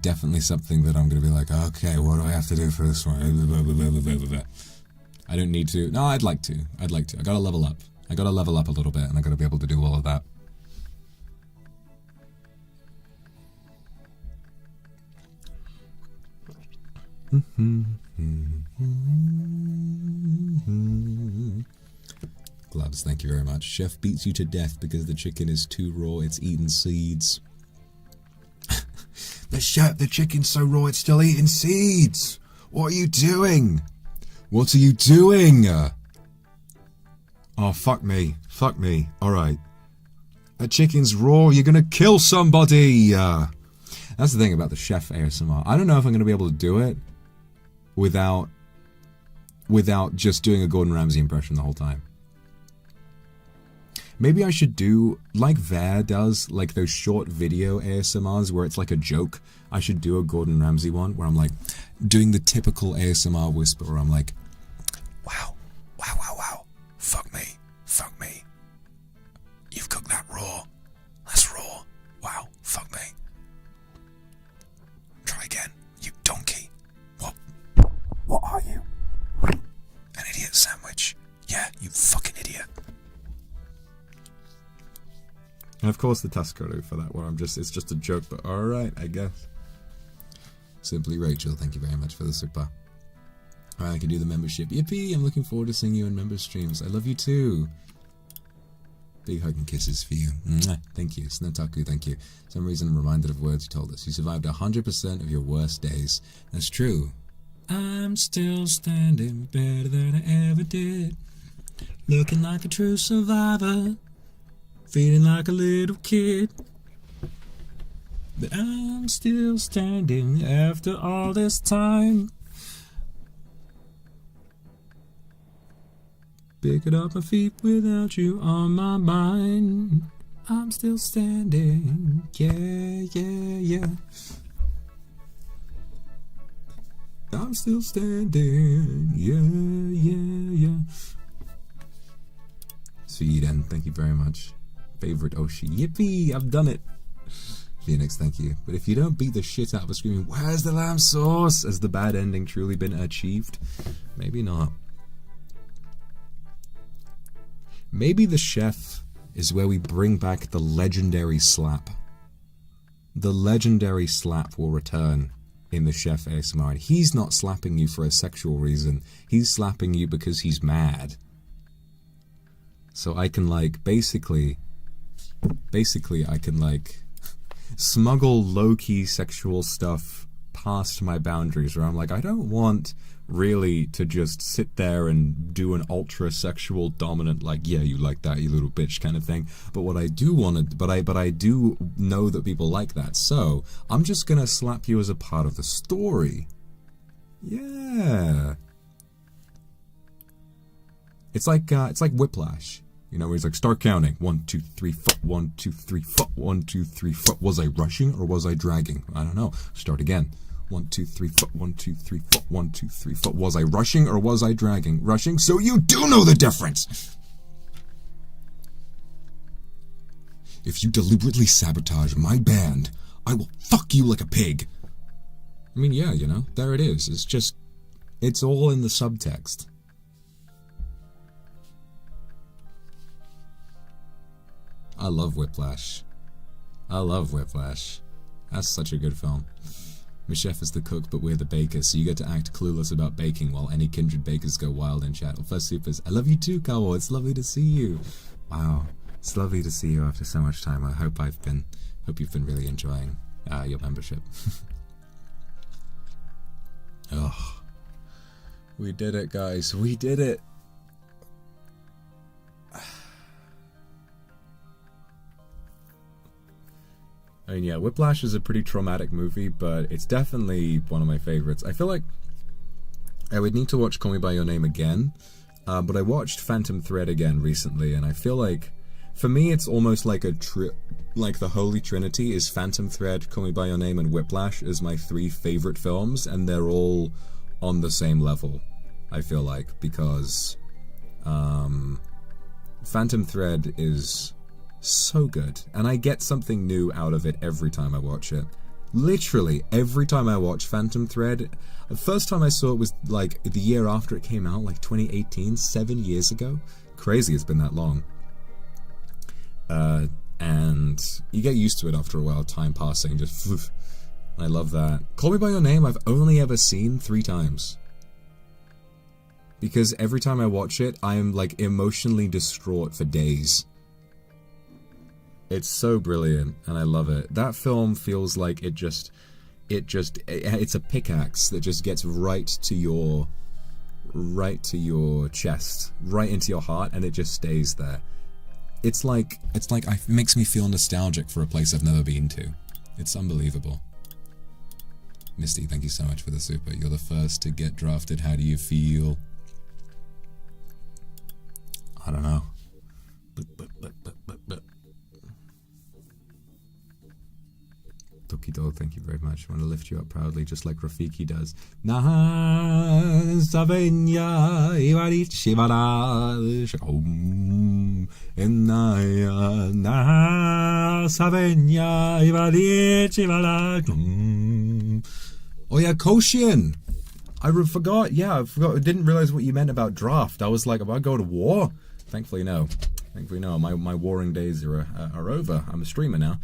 definitely something that I'm going to be like, okay, what do I have to do for this one? I don't need to. No, I'd like to. I got to level up. I got to level up a little bit, and I got to be able to do all of that. Gloves, thank you very much. Chef beats you to death because the chicken is too raw, it's eating seeds. The chicken's so raw it's still eating seeds! What are you doing? What are you doing? Oh, fuck me. Fuck me. Alright. The chicken's raw, you're gonna kill somebody! That's the thing about the chef ASMR. I don't know if I'm gonna be able to do it without just doing a Gordon Ramsay impression the whole time. Maybe I should do, like Vare does, like those short video ASMRs where it's like a joke. I should do a Gordon Ramsay one where I'm like doing the typical ASMR whisper where I'm like, wow, wow, wow, wow, fuck me, you've cooked that raw, that's raw, wow, fuck me. And of course the Tuscaroo for that one. It's just a joke, but alright, I guess. Simply Rachel, thank you very much for the super. Alright, I can do the membership. Yippee! I'm looking forward to seeing you in member streams. I love you too. Big hug and kisses for you. Mwah. Thank you. Snowtaku, thank you. For some reason I'm reminded of words you told us. You survived 100% of your worst days. That's true. I'm still standing better than I ever did. Looking like a true survivor. Feeling like a little kid. But I'm still standing after all this time. Picking up my feet without you on my mind. I'm still standing. Yeah, yeah, yeah. I'm still standing. Yeah, yeah, yeah. Sweden, thank you very much. Favorite Oshi. Yippee! I've done it. Phoenix, thank you. But if you don't beat the shit out of a screaming, where's the lamb sauce? Has the bad ending truly been achieved? Maybe not. Maybe the chef is where we bring back the legendary slap. The legendary slap will return in the chef ASMR. And he's not slapping you for a sexual reason. He's slapping you because he's mad. So I can like, basically I can like smuggle low-key sexual stuff past my boundaries where I'm like, I don't want really to just sit there and do an ultra sexual dominant like, yeah, you like that, you little bitch kind of thing. But what I do want to, but I do know that people like that. So I'm just gonna slap you as a part of the story. Yeah. It's like Whiplash. You know, where he's like, start counting. 1, 2, 3, 4. 1, 2, 3, 4. 1, 2, 3, 4. Was I rushing or was I dragging? I don't know. Start again. 1, 2, 3, 4. 1, 2, 3, 4. 1, 2, 3, 4. Was I rushing or was I dragging? Rushing. So you do know the difference. If you deliberately sabotage my band, I will fuck you like a pig. I mean, yeah, you know, there it is. It's just, it's all in the subtext. I love Whiplash. I love Whiplash. That's such a good film. My chef is the cook, but we're the bakers, so you get to act clueless about baking while any kindred bakers go wild in chat. Well, first supers, I love you too, Kawo. It's lovely to see you. Wow, it's lovely to see you after so much time. I hope you've been really enjoying your membership. Oh, we did it, guys. We did it. I mean, yeah, Whiplash is a pretty traumatic movie, but it's definitely one of my favorites. I feel like I would need to watch Call Me By Your Name again, but I watched Phantom Thread again recently, and I feel like, for me, it's almost like like the Holy Trinity is Phantom Thread, Call Me By Your Name, and Whiplash as my 3 favorite films, and they're all on the same level, I feel like, because Phantom Thread is so good, and I get something new out of it every time I watch it. Literally every time I watch Phantom Thread. The first time I saw it was like the year after it came out, like 2018, 7 years ago. Crazy, it's been that long. And you get used to it after a while, time passing, just I love that. Call Me By Your Name I've only ever seen 3 times. Because every time I watch it, I'm like emotionally distraught for days. It's so brilliant, and I love it. That film feels like it's a pickaxe that just gets right to your chest, right into your heart, and it just stays there. It makes me feel nostalgic for a place I've never been to. It's unbelievable. Misty, thank you so much for the super. You're the first to get drafted. How do you feel? I don't know. But. Tokido, thank you very much. I want to lift you up proudly, just like Rafiki does. Naha Savenya Ivarichivara Shakum Enaya Naha Savenya Ivarichivara. Oh yeah, Koshin! I forgot, yeah, I forgot. I didn't realize what you meant about draft. I was like, am I going to war? Thankfully, no. Thankfully, no, my warring days are over. I'm a streamer now.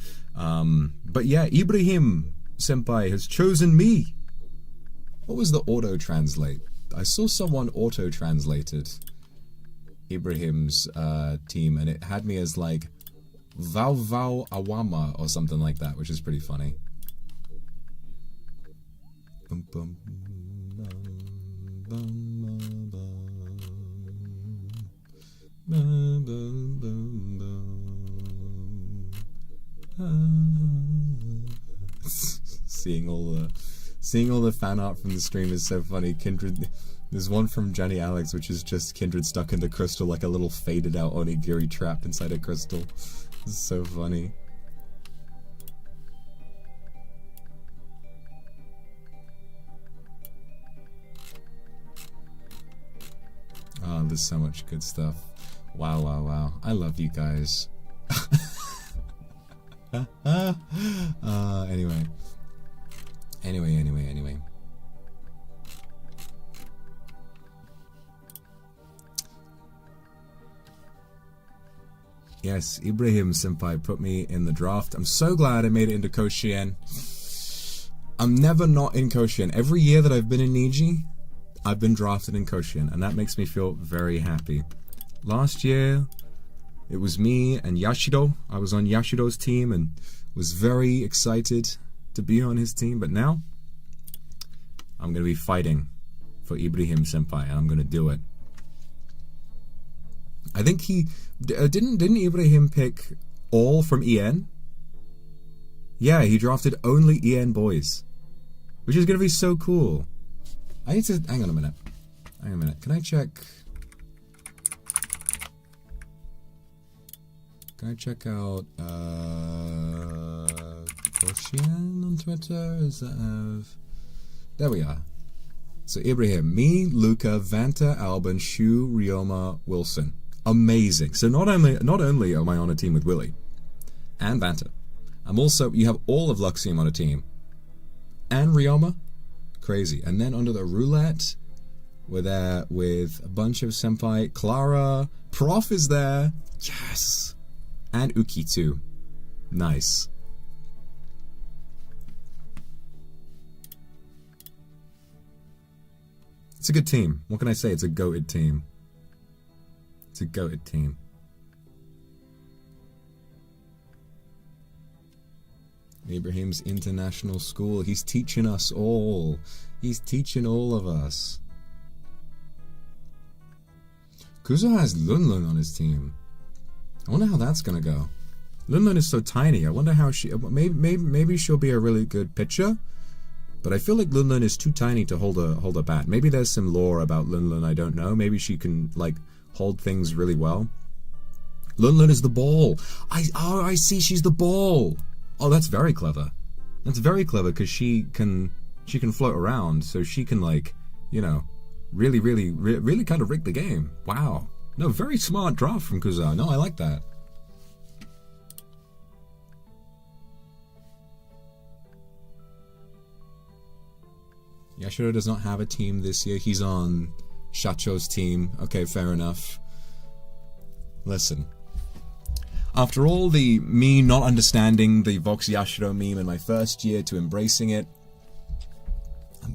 But yeah, Ibrahim Senpai has chosen me. What was the auto-translate? I saw someone auto-translated Ibrahim's team, and it had me as like Vox Akuma or something like that, which is pretty funny. Seeing all the fan art from the stream is so funny. Kindred, there's one from Johnny Alex, which is just Kindred stuck in the crystal like a little faded out onigiri trapped inside a crystal. It's so funny. Oh, there's so much good stuff. Wow, wow, wow. I love you guys. Anyway. Yes, Ibrahim Senpai put me in the draft. I'm so glad I made it into Koshien. I'm never not in Koshien. Every year that I've been in Niji, I've been drafted in Koshien, and that makes me feel very happy. Last year, it was me and Yashido. I was on Yashido's team and was very excited to be on his team, but now I'm going to be fighting for Ibrahim Senpai, and I'm going to do it. I think he didn't Ibrahim pick all from EN? Yeah, he drafted only EN boys, which is going to be so cool. I need to hang on a minute. Can I check? Can I check out Koshien on Twitter? Does that have? There we are. So Ibrahim, me, Luca, Vanta, Alban, Shu, Ryoma, Wilson. Amazing. So not only am I on a team with Willie and Vanta, you have all of Luxiem on a team. And Ryoma. Crazy. And then under the roulette, we're there with a bunch of senpai. Clara, Prof is there. Yes. And Uki too. Nice. It's a good team. What can I say? It's a goated team. It's a goated team. Ibrahim's international school. He's teaching us all. He's teaching all of us. Kuzo has Lunlun on his team. I wonder how that's gonna go. Lunlun is so tiny. I wonder how she. Maybe she'll be a really good pitcher. But I feel like Lunlun is too tiny to hold a bat. Maybe there's some lore about Lunlun I don't know. Maybe she can like hold things really well. Lunlun is the ball. I see. She's the ball. Oh, that's very clever. That's very clever because she can float around, so she can like, you know, really kind of rig the game. Wow. No, very smart draft from Kuza. No, I like that. Yashiro does not have a team this year. He's on Shacho's team. Okay, fair enough. Listen. After all the me not understanding the Vox Yashiro meme in my first year to embracing it,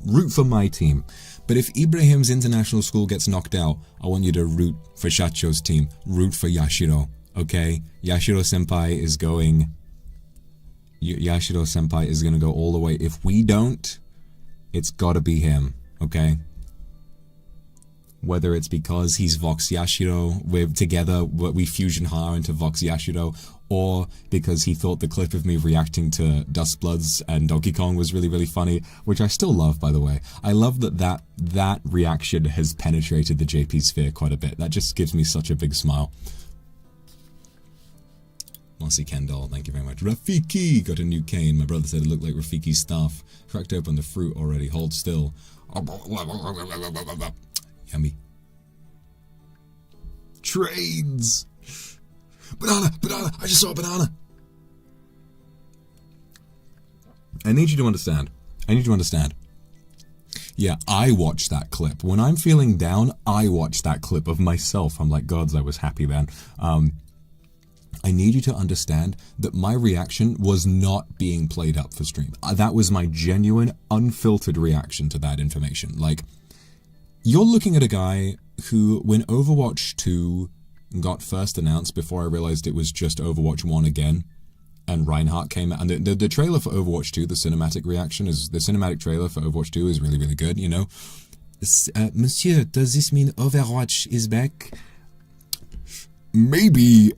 root for my team. But if Ibrahim's international school gets knocked out, I want you to root for Shacho's team. Root for Yashiro, okay? Yashiro Senpai is going... Yashiro Senpai is going to go all the way. If we don't, it's got to be him, okay? Whether it's because he's Vox Yashiro, we fusion Ha into Vox Yashiro, or because he thought the clip of me reacting to Dustbloods and Donkey Kong was really funny, which I still love, by the way. I love that reaction has penetrated the JP sphere quite a bit. That just gives me such a big smile. Mossy Kendall, thank you very much. Rafiki got a new cane. My brother said it looked like Rafiki's staff. Cracked open the fruit already. Hold still. Yummy. Trades! Banana! I just saw a banana! I need you to understand. Yeah, I watch that clip. When I'm feeling down, I watch that clip of myself. I'm like, gods, I was happy then. I need you to understand that my reaction was not being played up for stream. That was my genuine, unfiltered reaction to that information. Like, you're looking at a guy who, when Overwatch 2 got first announced, before I realized it was just Overwatch 1 again, and Reinhardt came out, and the trailer for Overwatch 2, the cinematic trailer for Overwatch 2 is really, really good, you know? Monsieur, does this mean Overwatch is back? Maybe,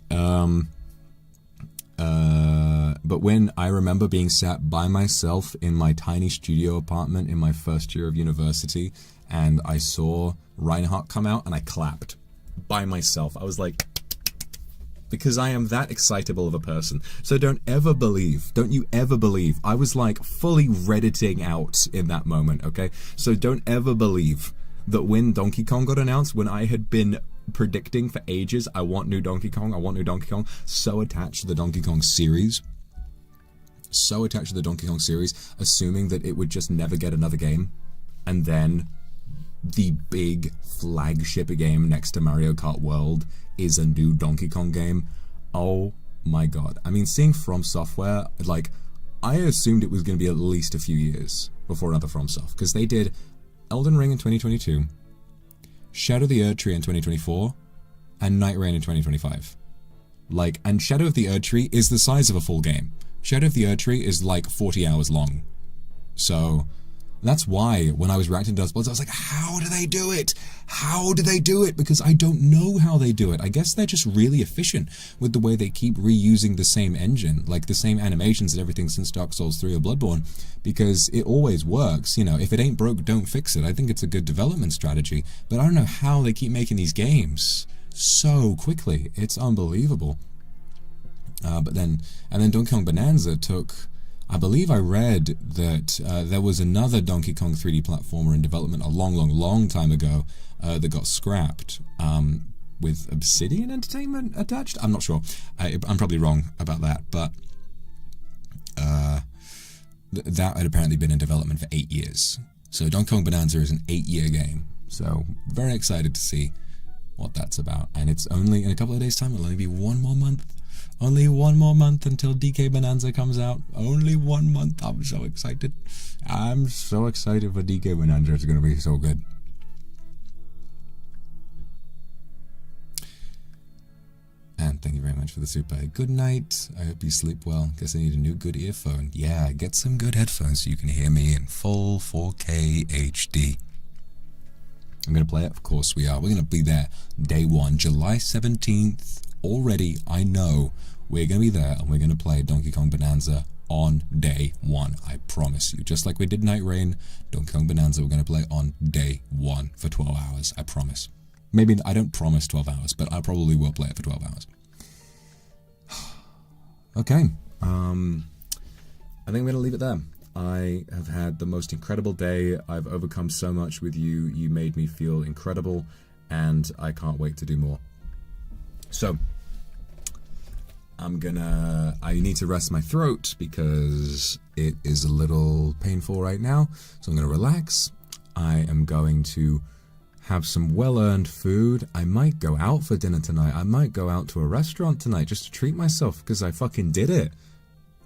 but when I remember being sat by myself in my tiny studio apartment in my first year of university, and I saw Reinhardt come out, and I clapped by myself. I was like, because I am that excitable of a person. So don't you ever believe, I was like fully redditing out in that moment, okay? So don't ever believe that when Donkey Kong got announced, when I had been predicting for ages, I want new Donkey Kong, so attached to the Donkey Kong series, assuming that it would just never get another game, and then the big flagship game next to Mario Kart World is a new Donkey Kong game. Oh my god. I mean, seeing From Software, like, I assumed it was going to be at least a few years before another From Soft, because they did Elden Ring in 2022, Shadow of the Erdtree in 2024, and Night Rain in 2025. Like, and Shadow of the Erdtree is the size of a full game. Shadow of the Erdtree is like 40 hours long. So that's why when I was reacting to Dustbloods, I was like, how do they do it? How do they do it? Because I don't know how they do it. I guess they're just really efficient with the way they keep reusing the same engine, like the same animations and everything since Dark Souls 3 or Bloodborne, because it always works. You know, if it ain't broke, don't fix it. I think it's a good development strategy, but I don't know how they keep making these games so quickly. It's unbelievable. And then Donkey Kong Bonanza took, I believe I read that there was another Donkey Kong 3D platformer in development a long time ago that got scrapped with Obsidian Entertainment attached. I'm not sure. I'm probably wrong about that, but that had apparently been in development for 8 years. So Donkey Kong Bonanza is an 8-year game. So very excited to see what that's about. And it's only in a couple of days' time. It'll only be 1 more month. Only 1 more month until DK Bonanza comes out. Only 1 month. I'm so excited. I'm so excited for DK Bonanza. It's going to be so good. And thank you very much for the super. Good night. I hope you sleep well. Guess I need a new good earphone. Yeah, get some good headphones so you can hear me in full 4K HD. I'm going to play it. Of course we are. We're going to be there day 1, July 17th. Already, I know we're going to be there and we're going to play Donkey Kong Bonanza on day 1. I promise you. Just like we did Night Rain, Donkey Kong Bonanza we're going to play on day 1 for 12 hours. I promise. Maybe I don't promise 12 hours, but I probably will play it for 12 hours. Okay. I think I'm going to leave it there. I have had the most incredible day. I've overcome so much with you. You made me feel incredible, and I can't wait to do more. So, I need to rest my throat because it is a little painful right now. So I'm going to relax. I am going to have some well-earned food. I might go out for dinner tonight. I might go out to a restaurant tonight just to treat myself because I fucking did it.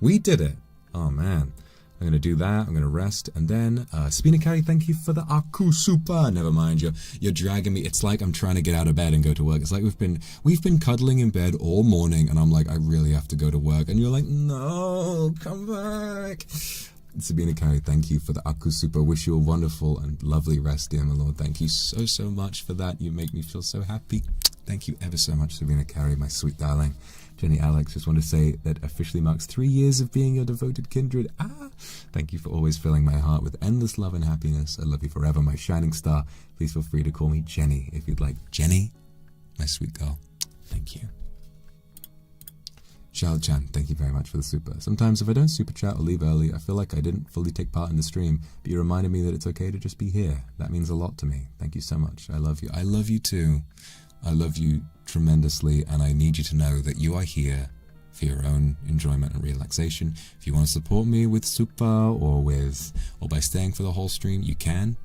We did it. Oh man. I'm going to do that. I'm going to rest. And then, Spinakari, thank you for the Aku Super. Never mind, you're dragging me. It's like I'm trying to get out of bed and go to work. It's like we've been cuddling in bed all morning, and I'm like, I really have to go to work. And you're like, no, come back. Spinakari, thank you for the Aku Super. Wish you a wonderful and lovely rest, dear my lord. Thank you so much for that. You make me feel so happy. Thank you ever so much, Spinakari, my sweet darling. Jenny Alex, just want to say that officially marks 3 years of being your devoted kindred. Thank you for always filling my heart with endless love and happiness. I love you forever, my shining star. Please feel free to call me Jenny if you'd like. Jenny, my sweet girl. Thank you. Charles Chan, thank you very much for the super. Sometimes if I don't super chat or leave early, I feel like I didn't fully take part in the stream, but you reminded me that it's okay to just be here. That means a lot to me. Thank you so much. I love you. I love you too. I love you tremendously, and I need you to know that you are here for your own enjoyment and relaxation. If you want to support me with super or by staying for the whole stream, you can.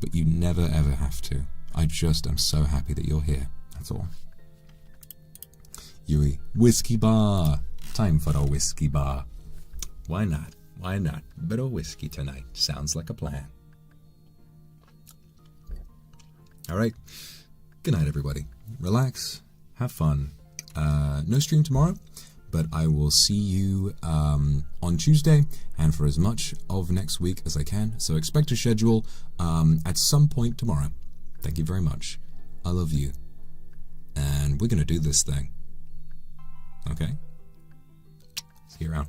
but you never ever have to. I just am so happy that you're here. That's all. Yui, whiskey bar. Time for a whiskey bar. Why not? Why not? Bit of whiskey tonight. Sounds like a plan. All right. Good night, everybody. Relax. Have fun. No stream tomorrow, but I will see you on Tuesday and for as much of next week as I can. So expect a schedule at some point tomorrow. Thank you very much. I love you. And we're going to do this thing. Okay? See you around.